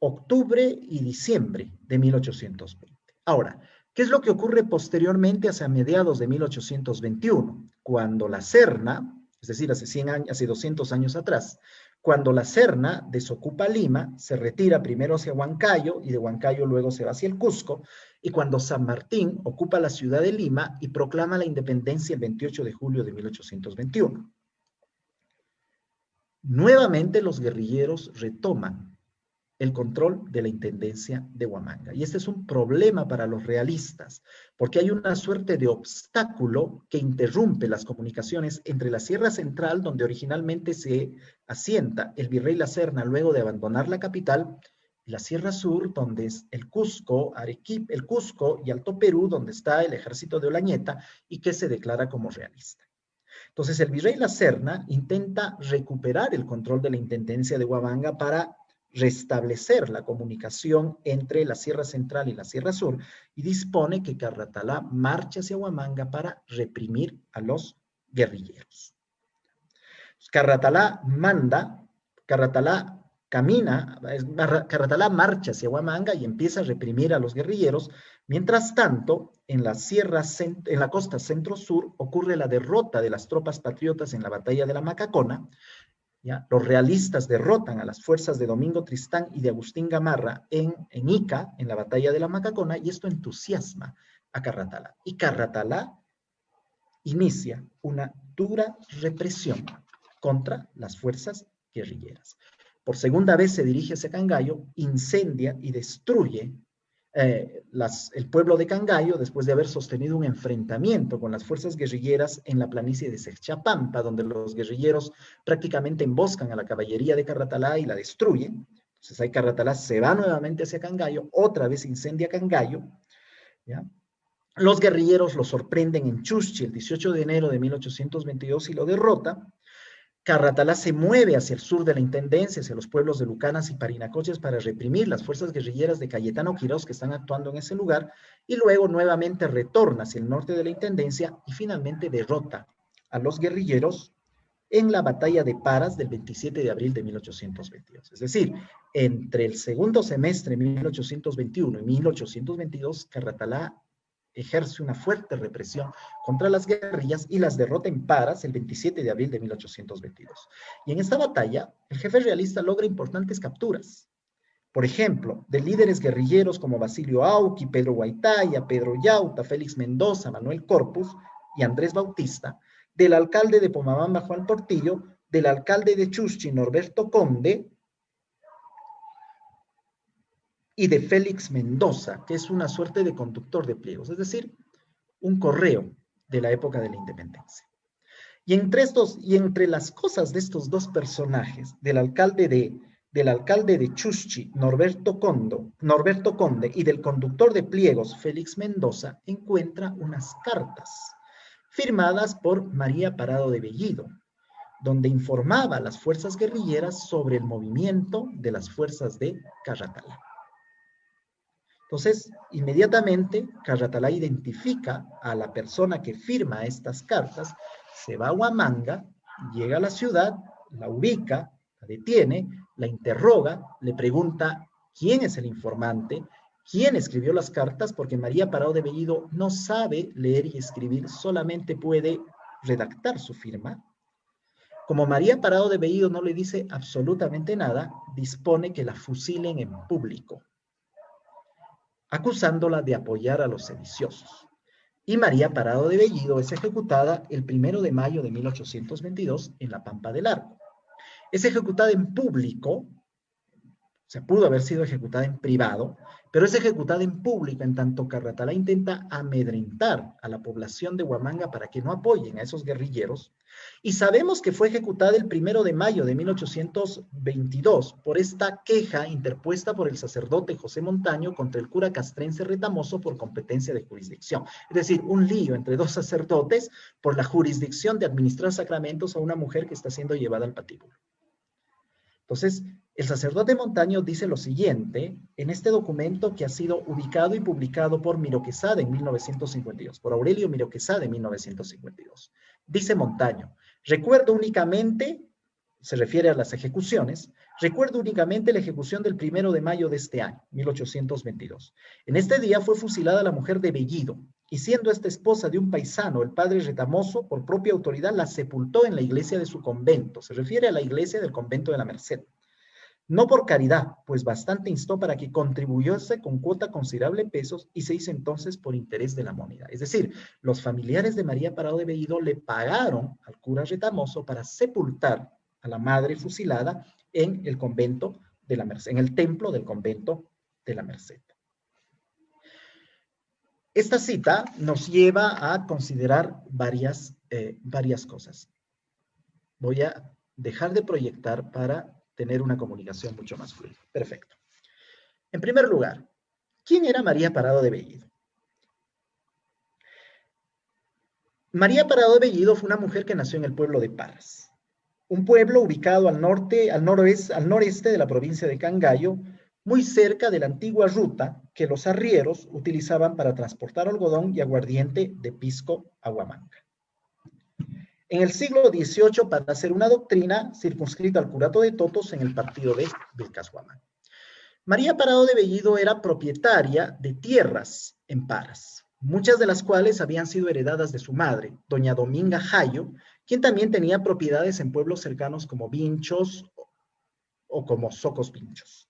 octubre y diciembre de 1820. Ahora, ¿qué es lo que ocurre posteriormente hacia mediados de 1821? Cuando la Serna, es decir, hace 100 años, hace 200 años atrás, cuando la Serna desocupa Lima, se retira primero hacia Huancayo y de Huancayo luego se va hacia el Cusco, y cuando San Martín ocupa la ciudad de Lima y proclama la independencia el 28 de julio de 1821. Nuevamente los guerrilleros retoman el control de la Intendencia de Huamanga. Y este es un problema para los realistas, porque hay una suerte de obstáculo que interrumpe las comunicaciones entre la Sierra Central, donde originalmente se asienta el virrey La Serna luego de abandonar la capital, y la Sierra Sur, donde es el Cusco, Arequipa, el Cusco y Alto Perú, donde está el ejército de Olañeta y que se declara como realista. Entonces el virrey La Serna intenta recuperar el control de la Intendencia de Huamanga para restablecer la comunicación entre la Sierra Central y la Sierra Sur y dispone que Carratalá marche hacia Huamanga para reprimir a los guerrilleros. Carratalá Carratalá marcha hacia Huamanga y empieza a reprimir a los guerrilleros. Mientras tanto, en la costa centro-sur ocurre la derrota de las tropas patriotas en la batalla de la Macacona. ¿Ya? Los realistas derrotan a las fuerzas de Domingo Tristán y de Agustín Gamarra en Ica, en la batalla de la Macacona, y esto entusiasma a Carratalá. Y Carratalá inicia una dura represión contra las fuerzas guerrilleras. Por segunda vez se dirige hacia Cangallo, incendia y destruye el pueblo de Cangallo después de haber sostenido un enfrentamiento con las fuerzas guerrilleras en la planicie de Sechapampa, donde los guerrilleros prácticamente emboscan a la caballería de Carratalá y la destruyen. Entonces ahí Carratalá se va nuevamente hacia Cangallo, otra vez incendia Cangallo, ¿ya? Los guerrilleros lo sorprenden en Chuschi el 18 de enero de 1822 y lo derrota. Carratalá se mueve hacia el sur de la Intendencia, hacia los pueblos de Lucanas y Parinacochas para reprimir las fuerzas guerrilleras de Cayetano Quirós que están actuando en ese lugar, y luego nuevamente retorna hacia el norte de la Intendencia y finalmente derrota a los guerrilleros en la batalla de Paras del 27 de abril de 1822. Es decir, entre el segundo semestre de 1821 y 1822, Carratalá ejerce una fuerte represión contra las guerrillas y las derrota en Paras el 27 de abril de 1822. Y en esta batalla, el jefe realista logra importantes capturas. Por ejemplo, de líderes guerrilleros como Basilio Auqui, Pedro Guaitaya, Pedro Yauta, Félix Mendoza, Manuel Corpus y Andrés Bautista, del alcalde de Pomabamba, Juan Portillo, del alcalde de Chuschi, Norberto Conde, y de Félix Mendoza, que es una suerte de conductor de pliegos, es decir, un correo de la época de la independencia. Y entre las cosas de estos dos personajes, del alcalde de Chuschi, Norberto Conde, y del conductor de pliegos, Félix Mendoza, encuentra unas cartas firmadas por María Parado de Bellido, donde informaba a las fuerzas guerrilleras sobre el movimiento de las fuerzas de Carratalá. Entonces, inmediatamente, Carratalá identifica a la persona que firma estas cartas, se va a Huamanga, llega a la ciudad, la ubica, la detiene, la interroga, le pregunta quién es el informante, quién escribió las cartas, porque María Parado de Bellido no sabe leer y escribir, solamente puede redactar su firma. Como María Parado de Bellido no le dice absolutamente nada, dispone que la fusilen en público. acusándola de apoyar a los sediciosos. Y María Parado de Bellido es ejecutada el 1 de mayo de 1822 en la Pampa del Arco. Es ejecutada en público, se pudo haber sido ejecutada en privado, pero es ejecutada en público en tanto Carratalá intenta amedrentar a la población de Huamanga para que no apoyen a esos guerrilleros. Y sabemos que fue ejecutada el 1 de mayo de 1822 por esta queja interpuesta por el sacerdote José Montaño contra el cura castrense Retamoso por competencia de jurisdicción. Es decir, un lío entre dos sacerdotes por la jurisdicción de administrar sacramentos a una mujer que está siendo llevada al patíbulo. Entonces, el sacerdote Montaño dice lo siguiente en este documento que ha sido ubicado y publicado por Miro Quesada en 1952, por Aurelio Miro Quesada en 1952. Dice Montaño, recuerdo únicamente, se refiere a las ejecuciones, recuerdo únicamente la ejecución del 1 de mayo de este año, 1822. En este día fue fusilada la mujer de Bellido, y siendo esta esposa de un paisano, el padre Retamoso, por propia autoridad, la sepultó en la iglesia de su convento. Se refiere a la iglesia del convento de la Merced. No por caridad, pues bastante instó para que contribuyese con cuota considerable pesos y se hizo entonces por interés de la moneda. Es decir, los familiares de María Parado de Bellido le pagaron al cura Retamoso para sepultar a la madre fusilada en el convento de la Merced, en el templo del convento de la Merced. Esta cita nos lleva a considerar varias cosas. Voy a dejar de proyectar para tener una comunicación mucho más fluida. Perfecto. En primer lugar, ¿quién era María Parado de Bellido? María Parado de Bellido fue una mujer que nació en el pueblo de Parras, un pueblo ubicado al noreste de la provincia de Cangallo, muy cerca de la antigua ruta que los arrieros utilizaban para transportar algodón y aguardiente de Pisco a Huamanga. En el siglo XVIII para hacer una doctrina circunscrita al curato de Totos en el partido de Vilcas-Huamanga. María Parado de Bellido era propietaria de tierras en Parras, muchas de las cuales habían sido heredadas de su madre, doña Dominga Jayo, quien también tenía propiedades en pueblos cercanos como Vinchos o como Socos Vinchos.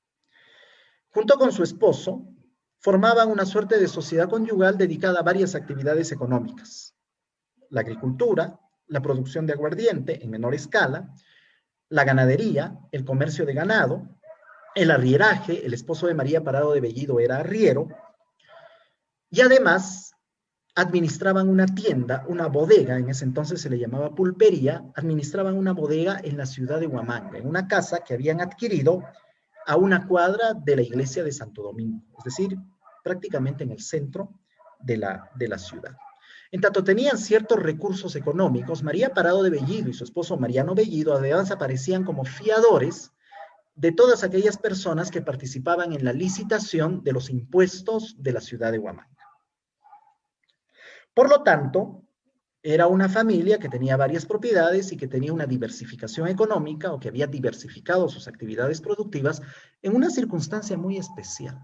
Junto con su esposo, formaban una suerte de sociedad conyugal dedicada a varias actividades económicas: la agricultura, la producción de aguardiente en menor escala, la ganadería, el comercio de ganado, el arrieraje. El esposo de María Parado de Bellido era arriero, y además administraban una tienda, una bodega, en ese entonces se le llamaba pulpería, administraban una bodega en la ciudad de Huamanga, en una casa que habían adquirido a una cuadra de la iglesia de Santo Domingo, es decir, prácticamente en el centro de la ciudad. En tanto tenían ciertos recursos económicos, María Parado de Bellido y su esposo Mariano Bellido además aparecían como fiadores de todas aquellas personas que participaban en la licitación de los impuestos de la ciudad de Huamanga. Por lo tanto, era una familia que tenía varias propiedades y que tenía una diversificación económica, o que había diversificado sus actividades productivas en una circunstancia muy especial,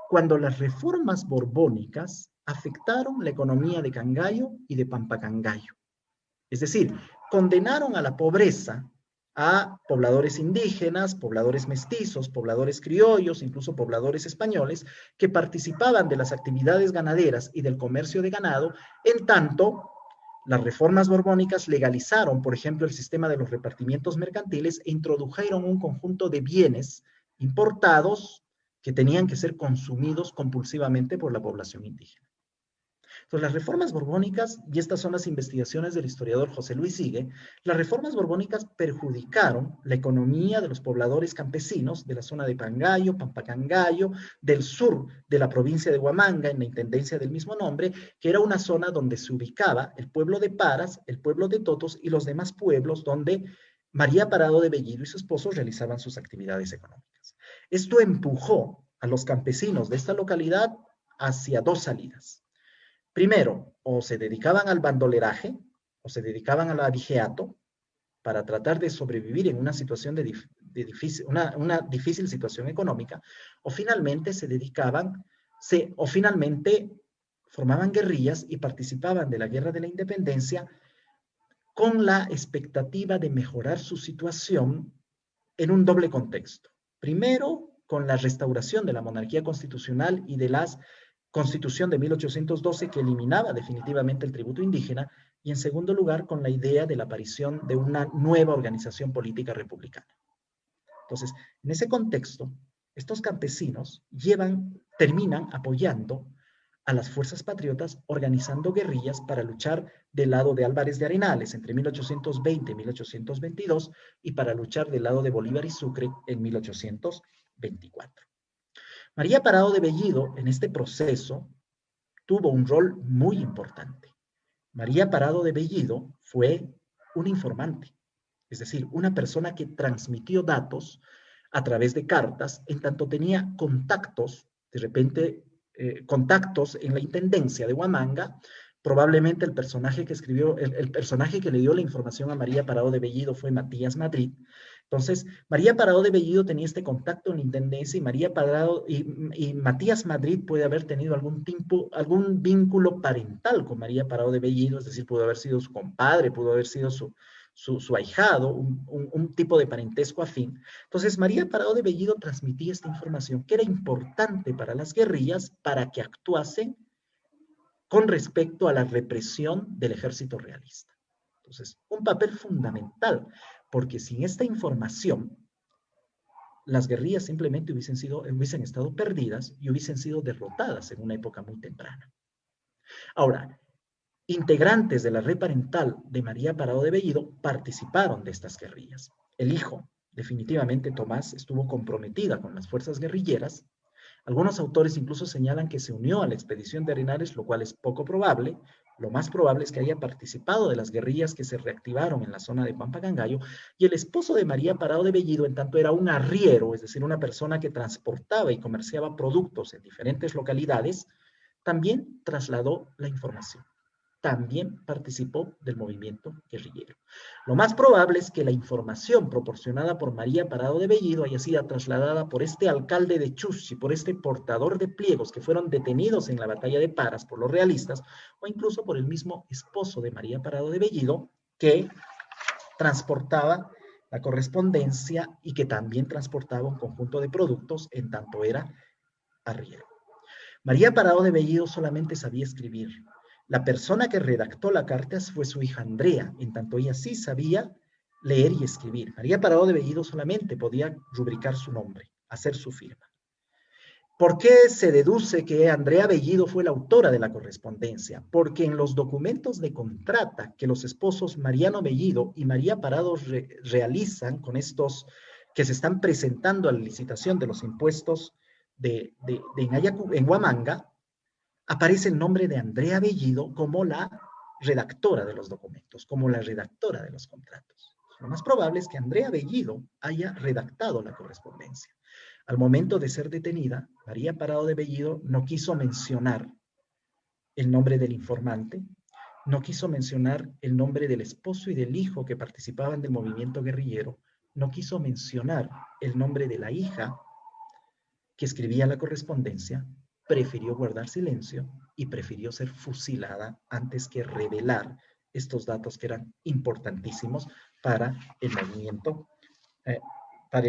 cuando las reformas borbónicas afectaron la economía de Cangallo y de Pampacangallo. Es decir, condenaron a la pobreza a pobladores indígenas, pobladores mestizos, pobladores criollos, incluso pobladores españoles, que participaban de las actividades ganaderas y del comercio de ganado, en tanto las reformas borbónicas legalizaron, por ejemplo, el sistema de los repartimientos mercantiles e introdujeron un conjunto de bienes importados que tenían que ser consumidos compulsivamente por la población indígena. Entonces, las reformas borbónicas, y estas son las investigaciones del historiador José Luis Sigue, las reformas borbónicas perjudicaron la economía de los pobladores campesinos de la zona de Pangayo, Pampacangallo, del sur de la provincia de Huamanga, en la intendencia del mismo nombre, que era una zona donde se ubicaba el pueblo de Paras, el pueblo de Totos y los demás pueblos donde María Parado de Bellido y su esposo realizaban sus actividades económicas. Esto empujó a los campesinos de esta localidad hacia dos salidas. Primero, o se dedicaban al bandoleraje, o se dedicaban al abigeato, para tratar de sobrevivir en una situación una difícil situación económica, o finalmente finalmente formaban guerrillas y participaban de la Guerra de la Independencia con la expectativa de mejorar su situación en un doble contexto. Primero, con la restauración de la monarquía constitucional y de la Constitución de 1812 que eliminaba definitivamente el tributo indígena, y en segundo lugar con la idea de la aparición de una nueva organización política republicana. Entonces, en ese contexto, estos campesinos terminan apoyando a las fuerzas patriotas organizando guerrillas para luchar del lado de Álvarez de Arenales entre 1820 y 1822 y para luchar del lado de Bolívar y Sucre en 1824. María Parado de Bellido en este proceso tuvo un rol muy importante. María Parado de Bellido fue un informante, es decir, una persona que transmitió datos a través de cartas, en tanto tenía contactos, de repente contactos en la intendencia de Huamanga. Probablemente el personaje que escribió, el personaje que le dio la información a María Parado de Bellido fue Matías Madrid. Entonces, María Parado de Bellido tenía este contacto en la intendencia, y María Parado y Matías Madrid puede haber tenido algún vínculo parental con María Parado de Bellido, es decir, pudo haber sido su compadre, pudo haber sido su ahijado, un tipo de parentesco afín. Entonces, María Parado de Bellido transmitía esta información que era importante para las guerrillas para que actuasen con respecto a la represión del ejército realista. Entonces, un papel fundamental, porque sin esta información, las guerrillas simplemente hubiesen estado perdidas y hubiesen sido derrotadas en una época muy temprana. Ahora, integrantes de la red parental de María Parado de Bellido participaron de estas guerrillas. El hijo, definitivamente Tomás, estuvo comprometida con las fuerzas guerrilleras. Algunos autores incluso señalan que se unió a la expedición de Arenales, lo cual es poco probable. Lo más probable es que haya participado de las guerrillas que se reactivaron en la zona de Pampacangayo. Y el esposo de María Parado de Bellido, en tanto era un arriero, es decir, una persona que transportaba y comerciaba productos en diferentes localidades, también trasladó la información. También participó del movimiento guerrillero. Lo más probable es que la información proporcionada por María Parado de Bellido haya sido trasladada por este alcalde de Chuchi, por este portador de pliegos que fueron detenidos en la batalla de Paras por los realistas, o incluso por el mismo esposo de María Parado de Bellido, que transportaba la correspondencia y que también transportaba un conjunto de productos en tanto era arriero. María Parado de Bellido solamente sabía escribir. La persona que redactó la carta fue su hija Andrea, en tanto ella sí sabía leer y escribir. María Parado de Bellido solamente podía rubricar su nombre, hacer su firma. ¿Por qué se deduce que Andrea Bellido fue la autora de la correspondencia? Porque en los documentos de contrata que los esposos Mariano Bellido y María Parado realizan con estos que se están presentando a la licitación de los impuestos en Huamanga, aparece el nombre de Andrea Bellido como la redactora de los documentos, como la redactora de los contratos. Lo más probable es que Andrea Bellido haya redactado la correspondencia. Al momento de ser detenida, María Parado de Bellido no quiso mencionar el nombre del informante, no quiso mencionar el nombre del esposo y del hijo que participaban del movimiento guerrillero, no quiso mencionar el nombre de la hija que escribía la correspondencia, prefirió guardar silencio y prefirió ser fusilada antes que revelar estos datos que eran importantísimos para el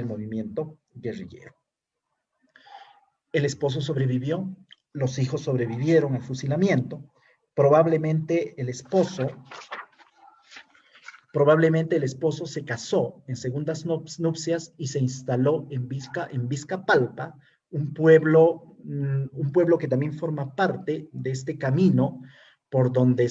movimiento guerrillero. El esposo sobrevivió, los hijos sobrevivieron al fusilamiento. Probablemente el esposo se casó en segundas nupcias y se instaló en Vizcapalpa, un pueblo que también forma parte de este camino por donde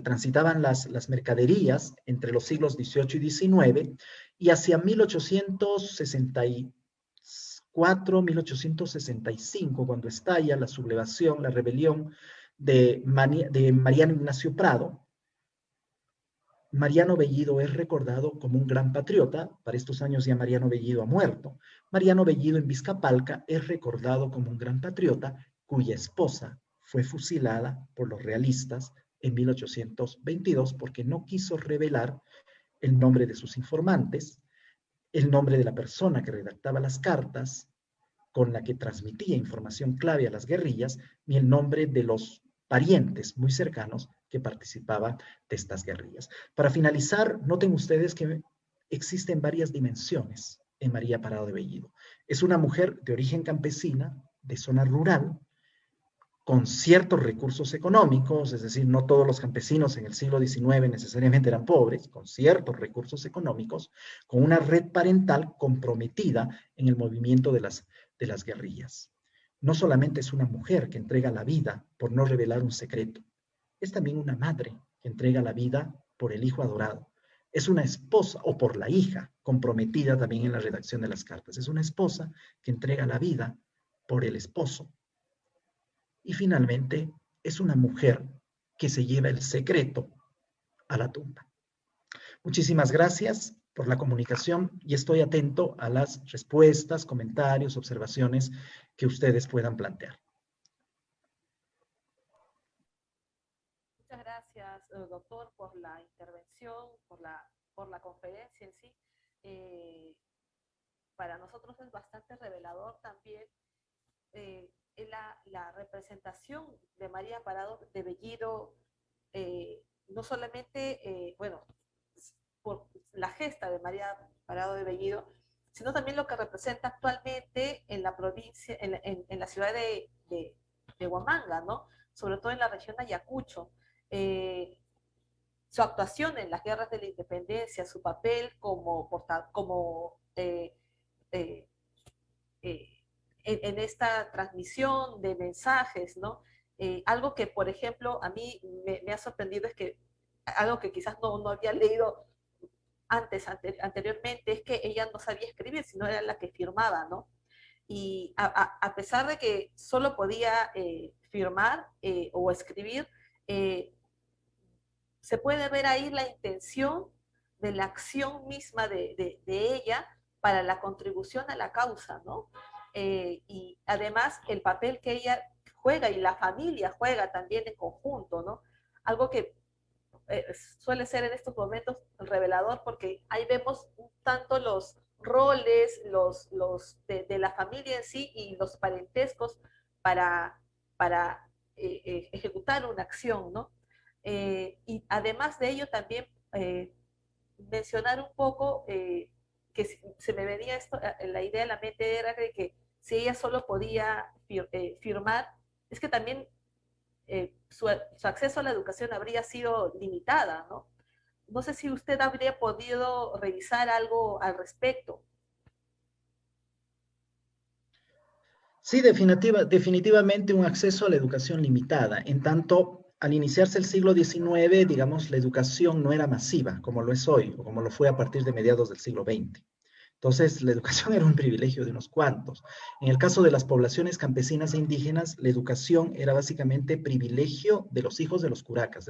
transitaban las mercaderías entre los siglos XVIII y XIX, y hacia 1864, 1865, cuando estalla la sublevación, la rebelión de Mariano Ignacio Prado, Mariano Bellido es recordado como un gran patriota. Para estos años ya Mariano Bellido ha muerto. Mariano Bellido en Vizcapalca es recordado como un gran patriota cuya esposa fue fusilada por los realistas en 1822 porque no quiso revelar el nombre de sus informantes, el nombre de la persona que redactaba las cartas con la que transmitía información clave a las guerrillas, ni el nombre de los parientes muy cercanos que participaban de estas guerrillas. Para finalizar, noten ustedes que existen varias dimensiones en María Parado de Bellido. Es una mujer de origen campesina, de zona rural, con ciertos recursos económicos, es decir, no todos los campesinos en el siglo XIX necesariamente eran pobres, con ciertos recursos económicos, con una red parental comprometida en el movimiento de las guerrillas. No solamente es una mujer que entrega la vida por no revelar un secreto, es también una madre que entrega la vida por el hijo adorado. Es una esposa, o por la hija, comprometida también en la redacción de las cartas. Es una esposa que entrega la vida por el esposo. Y finalmente, es una mujer que se lleva el secreto a la tumba. Muchísimas gracias por la comunicación y estoy atento a las respuestas, comentarios, observaciones que ustedes puedan plantear. Muchas gracias, doctor, por la intervención, por la conferencia en sí. Para nosotros es bastante revelador también la representación de María Parado de Bellido, no solamente, bueno, por la gesta de María Parado de Bellido, sino también lo que representa actualmente en la provincia, en la ciudad de Huamanga, ¿no? Sobre todo en la región de Ayacucho. Su actuación en las guerras de la independencia, su papel en esta transmisión de mensajes, ¿no? Algo que, por ejemplo, a mí me ha sorprendido es que algo que quizás no había leído anteriormente, es que ella no sabía escribir, sino era la que firmaba, ¿no? Y a pesar de que solo podía firmar o escribir, se puede ver ahí la intención de la acción misma de ella para la contribución a la causa, ¿no? Y además el papel que ella juega y la familia juega también en conjunto, ¿no? Algo que suele ser en estos momentos revelador, porque ahí vemos tanto los roles de la familia en sí y los parentescos para ejecutar una acción, ¿no? Y además de ello también mencionar un poco que se me venía esto, la idea en la mente era de que si ella solo podía firmar, es que también su acceso a la educación habría sido limitada, ¿no? No sé si usted habría podido revisar algo al respecto. Sí, definitivamente un acceso a la educación limitada. En tanto, al iniciarse el siglo XIX, digamos, la educación no era masiva, como lo es hoy, o como lo fue a partir de mediados del siglo XX. Entonces, la educación era un privilegio de unos cuantos. En el caso de las poblaciones campesinas e indígenas, la educación era básicamente privilegio de los hijos de los curacas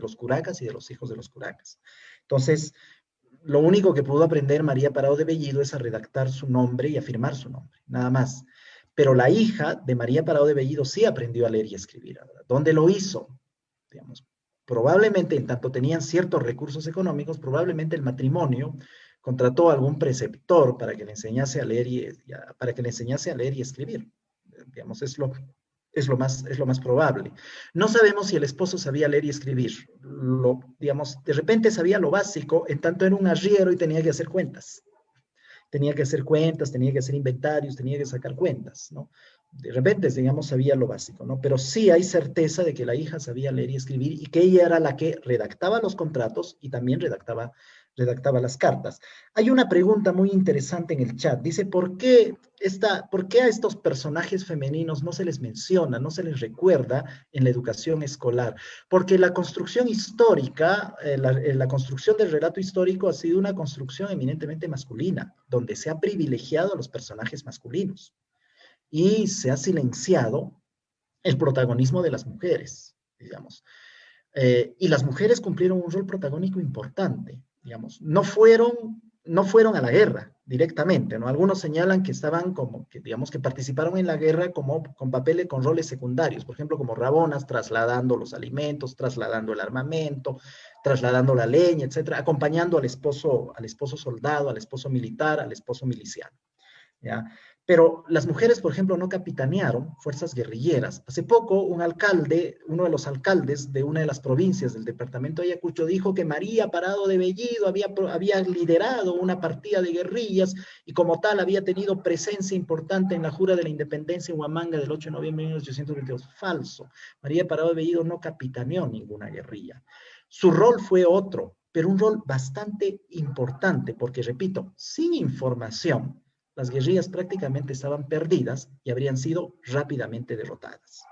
y de los hijos de los curacas. Entonces, lo único que pudo aprender María Parado de Bellido es a redactar su nombre y a firmar su nombre, nada más. Pero la hija de María Parado de Bellido sí aprendió a leer y escribir. ¿Dónde lo hizo? Digamos, probablemente, en tanto tenían ciertos recursos económicos, probablemente el matrimonio contrató a algún preceptor para que le enseñase a leer y escribir. Digamos, es lo más probable. No sabemos si el esposo sabía leer y escribir. Digamos, de repente sabía lo básico, en tanto era un arriero y tenía que hacer cuentas. Tenía que hacer inventarios, tenía que sacar cuentas, ¿no? De repente, digamos, sabía lo básico, ¿no? Pero sí hay certeza de que la hija sabía leer y escribir y que ella era la que redactaba los contratos y también redactaba las cartas. Hay una pregunta muy interesante en el chat. Dice, ¿por qué a estos personajes femeninos no se les menciona, no se les recuerda en la educación escolar? Porque la construcción histórica, la construcción del relato histórico ha sido una construcción eminentemente masculina, donde se ha privilegiado a los personajes masculinos y se ha silenciado el protagonismo de las mujeres, digamos. Y las mujeres cumplieron un rol protagónico importante, digamos. No fueron a la guerra directamente, ¿no? Algunos señalan que digamos, que participaron en la guerra con papeles, con roles secundarios, por ejemplo, como rabonas, trasladando los alimentos, trasladando el armamento, trasladando la leña, etcétera, acompañando al esposo soldado, al esposo militar, al esposo miliciano, ¿ya? Pero las mujeres, por ejemplo, no capitanearon fuerzas guerrilleras. Hace poco, un alcalde, uno de los alcaldes de una de las provincias del departamento de Ayacucho, dijo que María Parado de Bellido había liderado una partida de guerrillas y como tal había tenido presencia importante en la jura de la independencia en Huamanga del 8 de noviembre de 1822. Falso. María Parado de Bellido no capitaneó ninguna guerrilla. Su rol fue otro, pero un rol bastante importante, porque, repito, sin información, las guerrillas prácticamente estaban perdidas y habrían sido rápidamente derrotadas.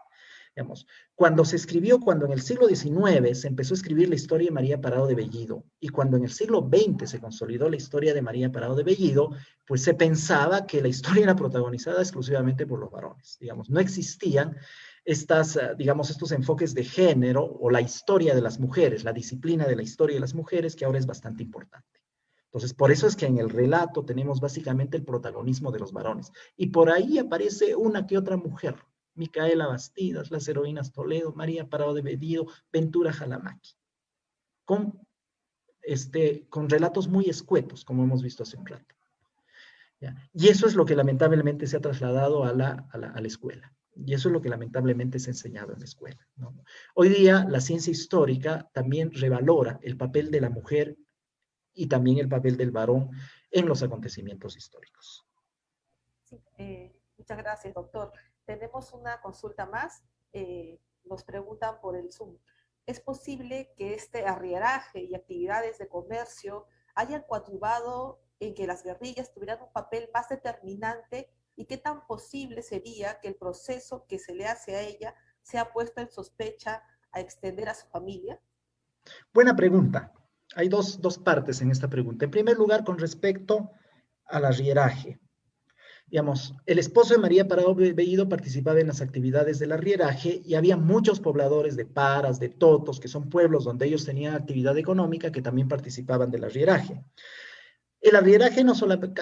Digamos, cuando en el siglo XIX se empezó a escribir la historia de María Parado de Bellido y cuando en el siglo XX se consolidó la historia de María Parado de Bellido, pues se pensaba que la historia era protagonizada exclusivamente por los varones. Digamos, no existían estos enfoques de género o la historia de las mujeres, la disciplina de la historia de las mujeres, que ahora es bastante importante. Entonces, por eso es que en el relato tenemos básicamente el protagonismo de los varones. Y por ahí aparece una que otra mujer. Micaela Bastidas, las heroínas Toledo, María Parado de Bellido, Ventura Jalamaqui. Con relatos muy escuetos, como hemos visto hace un rato. ¿Ya? Y eso es lo que lamentablemente se ha trasladado a la escuela. Y eso es lo que lamentablemente se ha enseñado en la escuela, ¿no? Hoy día la ciencia histórica también revalora el papel de la mujer y también el papel del varón en los acontecimientos históricos. Sí, muchas gracias, doctor. Tenemos una consulta más. Nos preguntan por el Zoom. ¿Es posible que este arrieraje y actividades de comercio hayan coadyuvado en que las guerrillas tuvieran un papel más determinante y qué tan posible sería que el proceso que se le hace a ella sea puesto en sospecha a extender a su familia? Buena pregunta. Hay dos partes en esta pregunta. En primer lugar, con respecto al arrieraje. Digamos, el esposo de María Parado Bellido participaba en las actividades del arrieraje y había muchos pobladores de Paras, de Totos, que son pueblos donde ellos tenían actividad económica, que también participaban del arrieraje. El arrieraje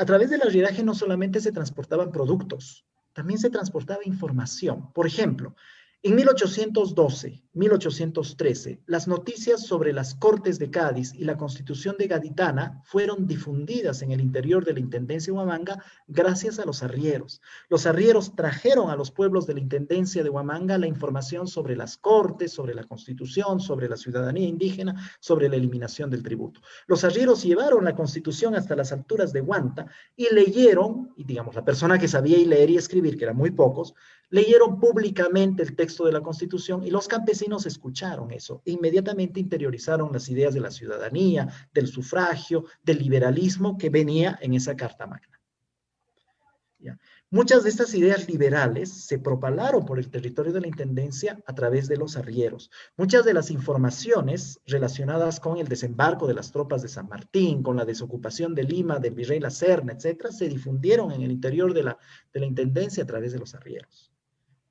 a través del arrieraje no solamente se transportaban productos, también se transportaba información. Por ejemplo, en 1812, 1813, las noticias sobre las Cortes de Cádiz y la Constitución de Gaditana fueron difundidas en el interior de la Intendencia de Huamanga gracias a los arrieros. Los arrieros trajeron a los pueblos de la Intendencia de Huamanga la información sobre las Cortes, sobre la Constitución, sobre la ciudadanía indígena, sobre la eliminación del tributo. Los arrieros llevaron la Constitución hasta las alturas de Huanta y leyeron, y digamos, la persona que sabía leer y escribir, que eran muy pocos, leyeron públicamente el texto de la Constitución y los campesinos escucharon eso e inmediatamente interiorizaron las ideas de la ciudadanía, del sufragio, del liberalismo que venía en esa Carta Magna. ¿Ya? Muchas de estas ideas liberales se propalaron por el territorio de la Intendencia a través de los arrieros. Muchas de las informaciones relacionadas con el desembarco de las tropas de San Martín, con la desocupación de Lima, del virrey La Serna, etcétera, se difundieron en el interior de la Intendencia a través de los arrieros.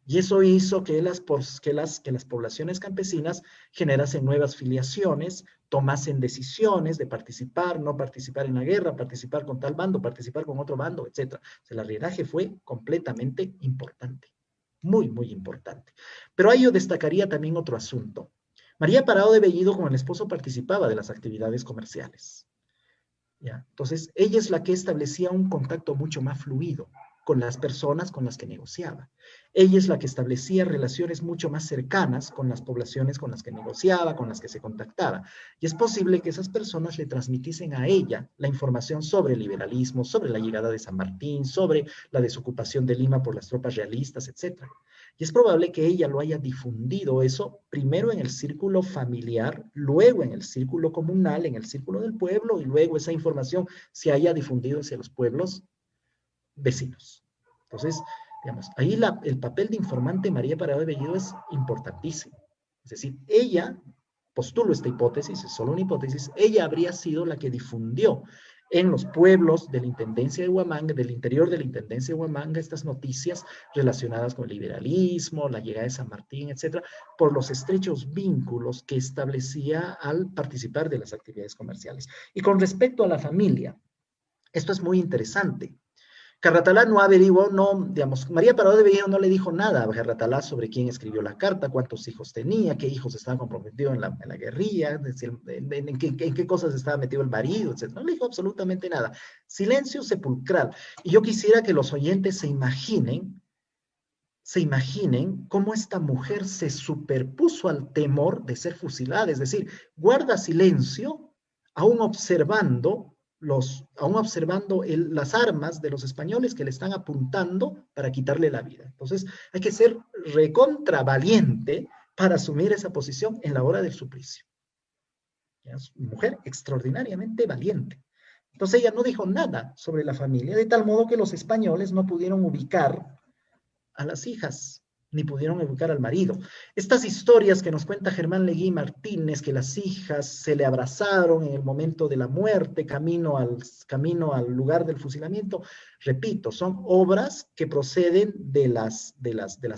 Y eso hizo que las poblaciones campesinas generasen nuevas filiaciones, tomasen decisiones de participar, no participar en la guerra, participar con tal bando, participar con otro bando, etc. O sea, el arrieraje fue completamente importante, muy, muy importante. Pero ahí yo destacaría también otro asunto. María Parado de Bellido con el esposo participaba de las actividades comerciales. ¿Ya? Entonces, ella es la que establecía un contacto mucho más fluido con las personas con las que negociaba. Ella es la que establecía relaciones mucho más cercanas con las poblaciones con las que negociaba, con las que se contactaba. Y es posible que esas personas le transmitiesen a ella la información sobre el liberalismo, sobre la llegada de San Martín, sobre la desocupación de Lima por las tropas realistas, etc. Y es probable que ella lo haya difundido eso primero en el círculo familiar, luego en el círculo comunal, en el círculo del pueblo, y luego esa información se haya difundido hacia los pueblos vecinos. Entonces, digamos, ahí el papel de informante María Parado de Bellido es importantísimo. Es decir, ella, postulo esta hipótesis, es solo una hipótesis, ella habría sido la que difundió en los pueblos de la Intendencia de Huamanga, del interior de la Intendencia de Huamanga, estas noticias relacionadas con el liberalismo, la llegada de San Martín, etcétera, por los estrechos vínculos que establecía al participar de las actividades comerciales. Y con respecto a la familia, esto es muy interesante. Carratalá no averiguó, no, digamos, María Parado de Bellido no le dijo nada a Carratalá sobre quién escribió la carta, cuántos hijos tenía, qué hijos estaban comprometidos en la guerrilla, es decir, en qué cosas estaba metido el marido, etc. No le dijo absolutamente nada. Silencio sepulcral. Y yo quisiera que los oyentes se imaginen cómo esta mujer se superpuso al temor de ser fusilada, es decir, guarda silencio, aún observando las armas de los españoles que le están apuntando para quitarle la vida. Entonces, hay que ser recontra valiente para asumir esa posición en la hora del suplicio. Es una mujer extraordinariamente valiente. Entonces, ella no dijo nada sobre la familia, de tal modo que los españoles no pudieron ubicar a las hijas, ni pudieron educar al marido. Estas historias que nos cuenta Germán Legui Martínez, que las hijas se le abrazaron en el momento de la muerte, camino al lugar del fusilamiento, repito, son obras que proceden de las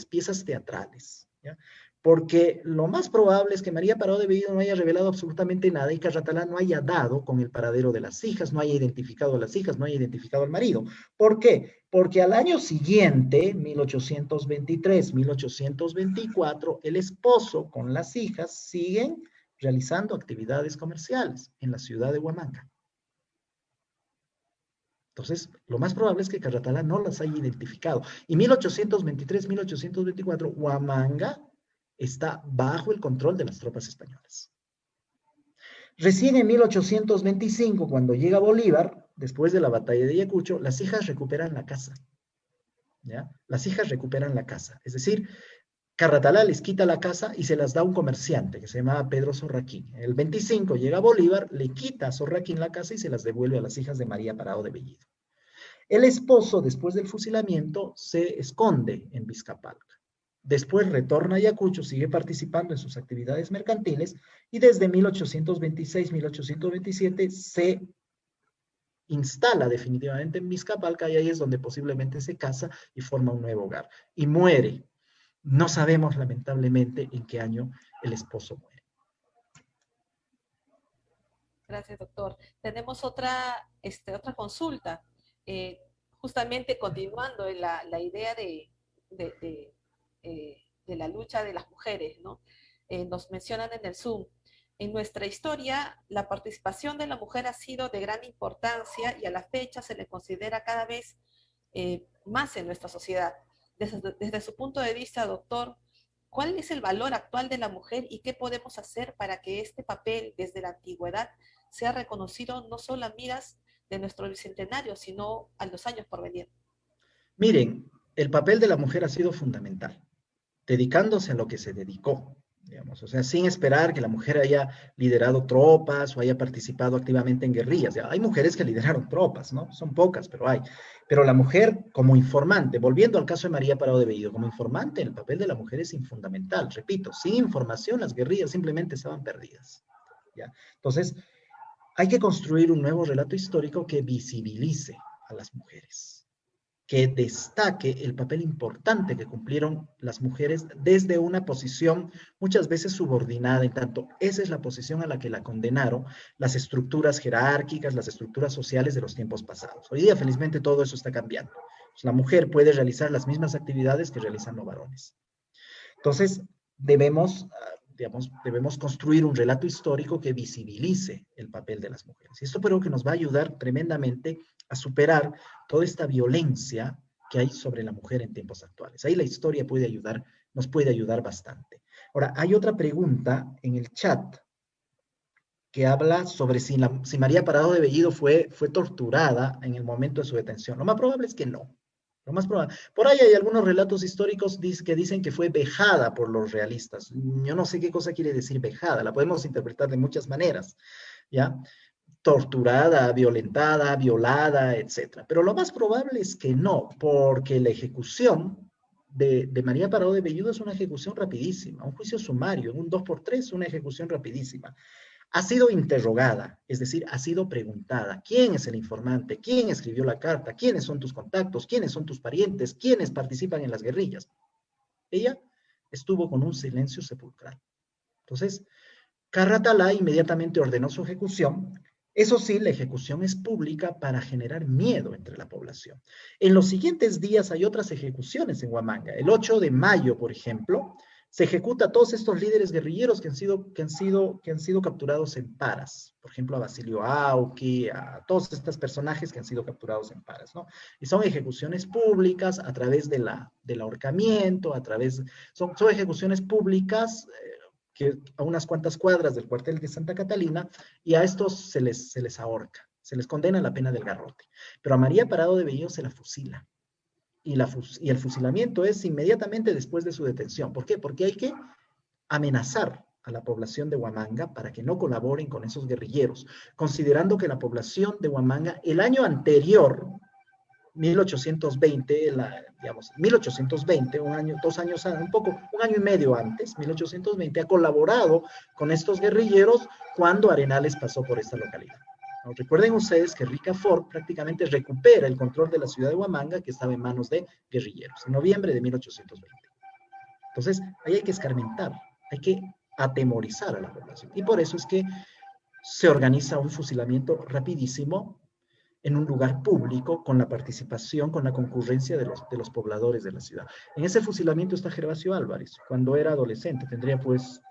piezas teatrales, ¿ya? Porque lo más probable es que María Parado de Bellido no haya revelado absolutamente nada y Carratalá no haya dado con el paradero de las hijas, no haya identificado a las hijas, no haya identificado al marido. ¿Por qué? Porque al año siguiente, 1823, 1824, el esposo con las hijas siguen realizando actividades comerciales en la ciudad de Huamanga. Entonces, lo más probable es que Carratalá no las haya identificado. Y 1823, 1824, Huamanga está bajo el control de las tropas españolas. Recién en 1825, cuando llega Bolívar, después de la batalla de Ayacucho, las hijas recuperan la casa. ¿Ya? Las hijas recuperan la casa. Es decir, Carratalá les quita la casa y se las da a un comerciante que se llamaba Pedro Zorraquín. En el 25 llega Bolívar, le quita a Zorraquín la casa y se las devuelve a las hijas de María Parado de Bellido. El esposo, después del fusilamiento, se esconde en Vizcapalca. Después retorna a Ayacucho, sigue participando en sus actividades mercantiles y desde 1826-1827 se instala definitivamente en Vizcapalca y ahí es donde posiblemente se casa y forma un nuevo hogar. Y muere. No sabemos lamentablemente en qué año el esposo muere. Gracias, doctor. Tenemos otra consulta. Justamente continuando en la idea de la lucha de las mujeres, ¿no? Nos mencionan en el Zoom. En nuestra historia, la participación de la mujer ha sido de gran importancia y a la fecha se le considera cada vez más en nuestra sociedad. Desde su punto de vista, doctor, ¿cuál es el valor actual de la mujer y qué podemos hacer para que este papel desde la antigüedad sea reconocido no solo a miras de nuestro bicentenario, sino a los años por venir? Miren, el papel de la mujer ha sido fundamental, dedicándose a lo que se dedicó, digamos, o sea, sin esperar que la mujer haya liderado tropas o haya participado activamente en guerrillas. Ya, hay mujeres que lideraron tropas, ¿no? Son pocas, pero hay. Pero la mujer como informante, volviendo al caso de María Parado de Bellido, como informante, el papel de la mujer es fundamental. Repito, sin información las guerrillas simplemente estaban perdidas. ¿Ya? Entonces, hay que construir un nuevo relato histórico que visibilice a las mujeres, que destaque el papel importante que cumplieron las mujeres desde una posición muchas veces subordinada, en tanto esa es la posición a la que la condenaron las estructuras jerárquicas, las estructuras sociales de los tiempos pasados. Hoy día, felizmente, todo eso está cambiando. Pues la mujer puede realizar las mismas actividades que realizan los varones. Entonces, debemos construir un relato histórico que visibilice el papel de las mujeres. Y esto creo que nos va a ayudar tremendamente a superar toda esta violencia que hay sobre la mujer en tiempos actuales. Ahí la historia nos puede ayudar bastante. Ahora, hay otra pregunta en el chat que habla sobre si María Parado de Bellido fue torturada en el momento de su detención. Lo más probable es que no. Lo más probable. Por ahí hay algunos relatos históricos que dicen que fue vejada por los realistas. Yo no sé qué cosa quiere decir vejada, la podemos interpretar de muchas maneras, ¿ya? Torturada, violentada, violada, etc. Pero lo más probable es que no, porque la ejecución de María Parado de Bellido es una ejecución rapidísima, un juicio sumario, en un 2x3, una ejecución rapidísima. Ha sido interrogada, es decir, ha sido preguntada, ¿quién es el informante? ¿Quién escribió la carta? ¿Quiénes son tus contactos? ¿Quiénes son tus parientes? ¿Quiénes participan en las guerrillas? Ella estuvo con un silencio sepulcral. Entonces, Carratalá inmediatamente ordenó su ejecución Eso sí, la ejecución es pública para generar miedo entre la población. En los siguientes días hay otras ejecuciones en Huamanga. El 8 de mayo, por ejemplo, se ejecuta a todos estos líderes guerrilleros que han sido capturados en Paras. Por ejemplo, a Basilio Auqui, a todos estos personajes que han sido capturados en Paras, ¿no? Y son ejecuciones públicas a través del ahorcamiento, son ejecuciones públicas que a unas cuantas cuadras del cuartel de Santa Catalina, y a estos se les ahorca, se les condena a la pena del garrote. Pero a María Parado de Bellido se la fusila. Y el fusilamiento es inmediatamente después de su detención. ¿Por qué? Porque hay que amenazar a la población de Huamanga para que no colaboren con esos guerrilleros, considerando que la población de Huamanga el año anterior, 1820, 1820, un año, 2 años, un año y medio antes, 1820, ha colaborado con estos guerrilleros cuando Arenales pasó por esta localidad. ¿No? Recuerden ustedes que Ricafort prácticamente recupera el control de la ciudad de Huamanga, que estaba en manos de guerrilleros, en noviembre de 1820. Entonces, ahí hay que escarmentar, hay que atemorizar a la población. Y por eso es que se organiza un fusilamiento rapidísimo en un lugar público, con la participación, con la concurrencia de los pobladores de la ciudad. En ese fusilamiento está Gervasio Álvarez, cuando era adolescente, tendría pues,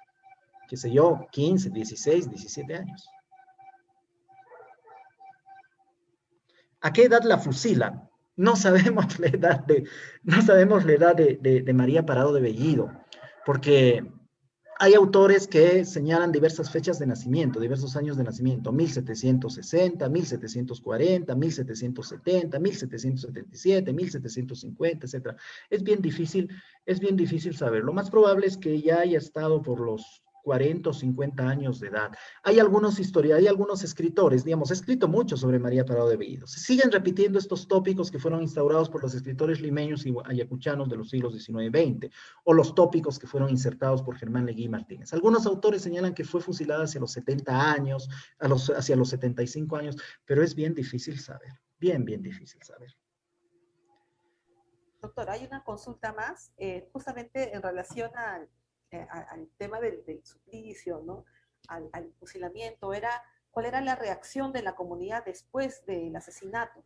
qué sé yo, 15, 16, 17 años. ¿A qué edad la fusilan? No sabemos la edad de María Parado de Bellido, porque hay autores que señalan diversas fechas de nacimiento, diversos años de nacimiento, 1760, 1740, 1770, 1777, 1750, etc. Es bien difícil saber. Lo más probable es que ya haya estado por los 40 o 50 años de edad. Hay algunos escritores, digamos, he escrito mucho sobre María Parado de Bellido. Se siguen repitiendo estos tópicos que fueron instaurados por los escritores limeños y ayacuchanos de los siglos XIX y XX, o los tópicos que fueron insertados por Germán Legui Martínez. Algunos autores señalan que fue fusilada hacia los 70 años, hacia los 75 años, pero es bien difícil saber, bien difícil saber. Doctor, hay una consulta más, justamente en relación al tema del suplicio, ¿no? Al fusilamiento. ¿Cuál era la reacción de la comunidad después del asesinato?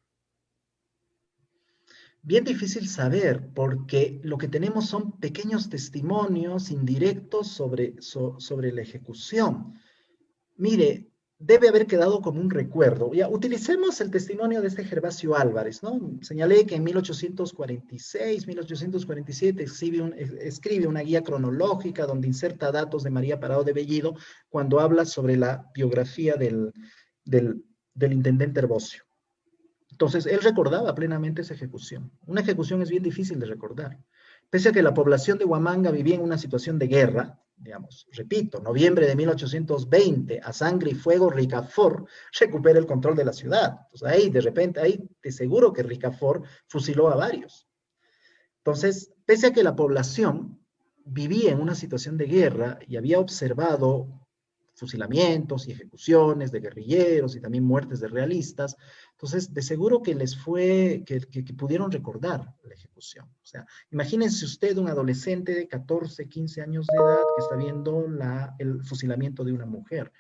Bien difícil saber, porque lo que tenemos son pequeños testimonios indirectos sobre la ejecución. Mire, debe haber quedado como un recuerdo. Ya, utilicemos el testimonio de este Gervasio Álvarez, ¿no? Señalé que en 1846, 1847 escribe una guía cronológica donde inserta datos de María Parado de Bellido cuando habla sobre la biografía del intendente Herbocio. Entonces, él recordaba plenamente esa ejecución. Una ejecución es bien difícil de recordar. Pese a que la población de Huamanga vivía en una situación de guerra, digamos, repito, noviembre de 1820, a sangre y fuego, Ricafort recupera el control de la ciudad. Entonces, de repente, te aseguro que Ricafort fusiló a varios. Entonces, pese a que la población vivía en una situación de guerra y había observado fusilamientos y ejecuciones de guerrilleros y también muertes de realistas, entonces de seguro que que pudieron recordar la ejecución. O sea, imagínense usted un adolescente de 14, 15 años de edad que está viendo el fusilamiento de una mujer.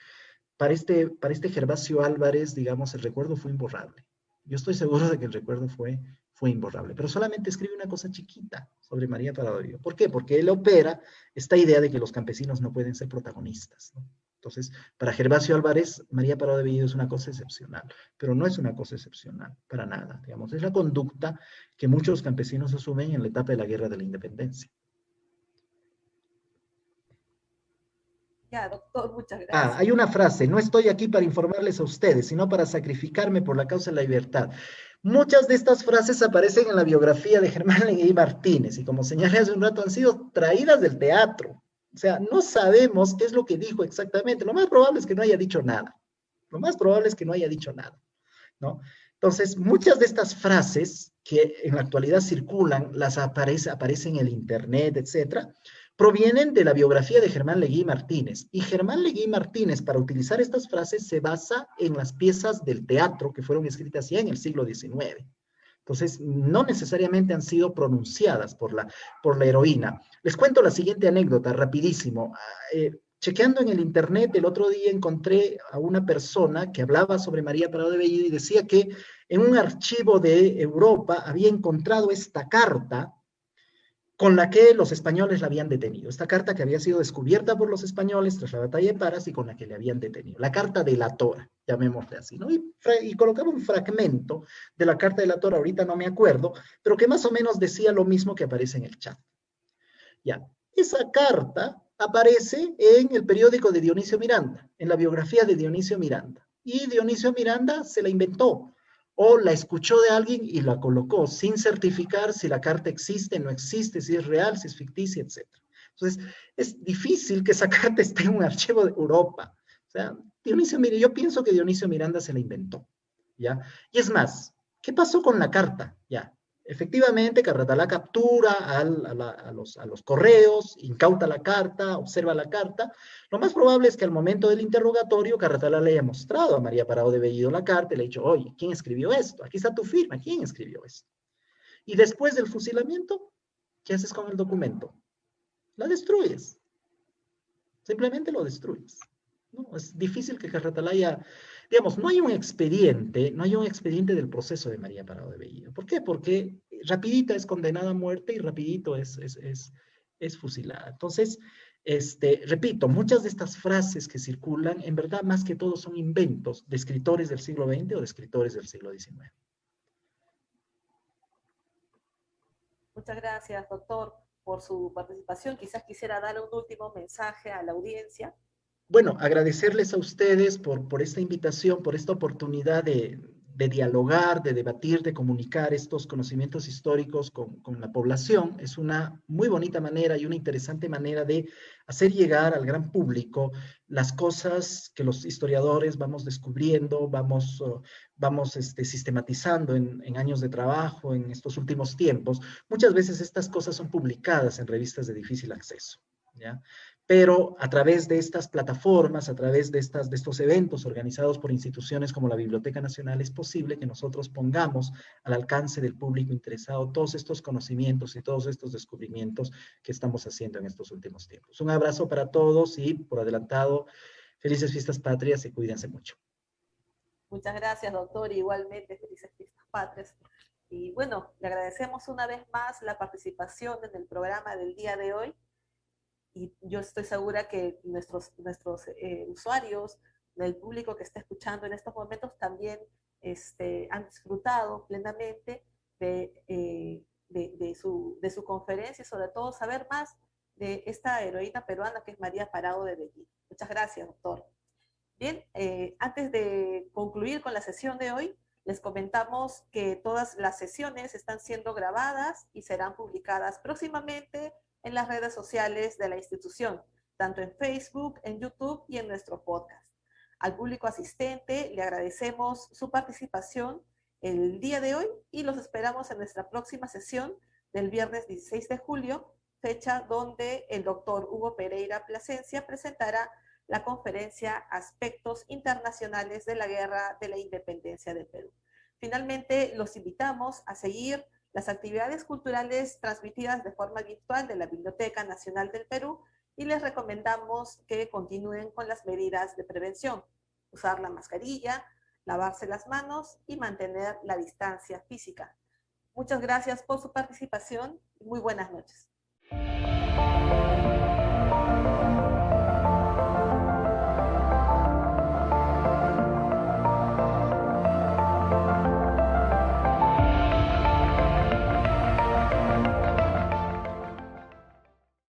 Para este Gervasio Álvarez, digamos, el recuerdo fue imborrable. Yo estoy seguro de que el recuerdo fue imborrable, pero solamente escribe una cosa chiquita sobre María Parado de Bellido. ¿Por qué? Porque él opera esta idea de que los campesinos no pueden ser protagonistas, ¿no? Entonces, para Gervasio Álvarez, María Parado de Bellido es una cosa excepcional, pero no es una cosa excepcional, para nada, digamos. Es la conducta que muchos campesinos asumen en la etapa de la Guerra de la Independencia. Ya, doctor, muchas gracias. Hay una frase: no estoy aquí para informarles a ustedes, sino para sacrificarme por la causa de la libertad. Muchas de estas frases aparecen en la biografía de Germán Legui Martínez, y como señalé hace un rato, han sido traídas del teatro. O sea, no sabemos qué es lo que dijo exactamente. Lo más probable es que no haya dicho nada. Lo más probable es que no haya dicho nada, ¿no? Entonces, muchas de estas frases que en la actualidad circulan, aparecen en el internet, etcétera, provienen de la biografía de Germán Legui Martínez. Y Germán Legui Martínez, para utilizar estas frases, se basa en las piezas del teatro que fueron escritas ya en el siglo XIX. Entonces, no necesariamente han sido pronunciadas por la heroína. Les cuento la siguiente anécdota, rapidísimo. chequeando en el internet, el otro día encontré a una persona que hablaba sobre María Parado de Bellido y decía que en un archivo de Europa había encontrado esta carta con la que los españoles la habían detenido. Esta carta que había sido descubierta por los españoles tras la batalla de Paras y con la que le habían detenido. La carta delatora, llamémosle así, ¿no? Y colocaba un fragmento de la carta delatora, ahorita no me acuerdo, pero que más o menos decía lo mismo que aparece en el chat. Ya, esa carta aparece en el periódico de Dionisio Miranda, en la biografía de Dionisio Miranda. Y Dionisio Miranda se la inventó o la escuchó de alguien y la colocó sin certificar si la carta existe, no existe, si es real, si es ficticia, etc. Entonces, es difícil que esa carta esté en un archivo de Europa. O sea, Dionisio, mire, yo pienso que Dionisio Miranda se la inventó, ¿ya? Y es más, ¿qué pasó con la carta? Ya, efectivamente, Carratalá captura a los correos, incauta la carta, observa la carta. Lo más probable es que al momento del interrogatorio, Carratalá le haya mostrado a María Parado de Bellido la carta y le ha dicho, oye, ¿quién escribió esto? Aquí está tu firma, ¿quién escribió esto? Y después del fusilamiento, ¿qué haces con el documento? La destruyes. Simplemente lo destruyes. ¿No? Es difícil que Carratalá haya, digamos, no hay un expediente, no hay un expediente del proceso de María Parado de Bellido. ¿Por qué? Porque rapidita es condenada a muerte y rapidito es fusilada. Entonces, repito, muchas de estas frases que circulan, en verdad, más que todo son inventos de escritores del siglo XX o de escritores del siglo XIX. Muchas gracias, doctor, por su participación. Quizás quisiera dar un último mensaje a la audiencia. Bueno, agradecerles a ustedes por esta invitación, por esta oportunidad de dialogar, de debatir, de comunicar estos conocimientos históricos con la población. Es una muy bonita manera y una interesante manera de hacer llegar al gran público las cosas que los historiadores vamos descubriendo, vamos sistematizando en años de trabajo, en estos últimos tiempos. Muchas veces estas cosas son publicadas en revistas de difícil acceso, ¿ya? Pero a través de estas plataformas, a través de estos eventos organizados por instituciones como la Biblioteca Nacional, es posible que nosotros pongamos al alcance del público interesado todos estos conocimientos y todos estos descubrimientos que estamos haciendo en estos últimos tiempos. Un abrazo para todos y, por adelantado, felices fiestas patrias y cuídense mucho. Muchas gracias, doctor. Igualmente, felices fiestas patrias. Y bueno, le agradecemos una vez más la participación en el programa del día de hoy. Y yo estoy segura que nuestros usuarios, el público que está escuchando en estos momentos también han disfrutado plenamente de su conferencia y sobre todo saber más de esta heroína peruana que es María Parado de Bellido. Muchas gracias, doctor. Bien, antes de concluir con la sesión de hoy, les comentamos que todas las sesiones están siendo grabadas y serán publicadas próximamente en las redes sociales de la institución, tanto en Facebook, en YouTube y en nuestro podcast. Al público asistente le agradecemos su participación el día de hoy y los esperamos en nuestra próxima sesión del viernes 16 de julio, fecha donde el doctor Hugo Pereira Plasencia presentará la conferencia Aspectos Internacionales de la Guerra de la Independencia del Perú. Finalmente, los invitamos a seguir las actividades culturales transmitidas de forma virtual de la Biblioteca Nacional del Perú y les recomendamos que continúen con las medidas de prevención, usar la mascarilla, lavarse las manos y mantener la distancia física. Muchas gracias por su participación y muy buenas noches.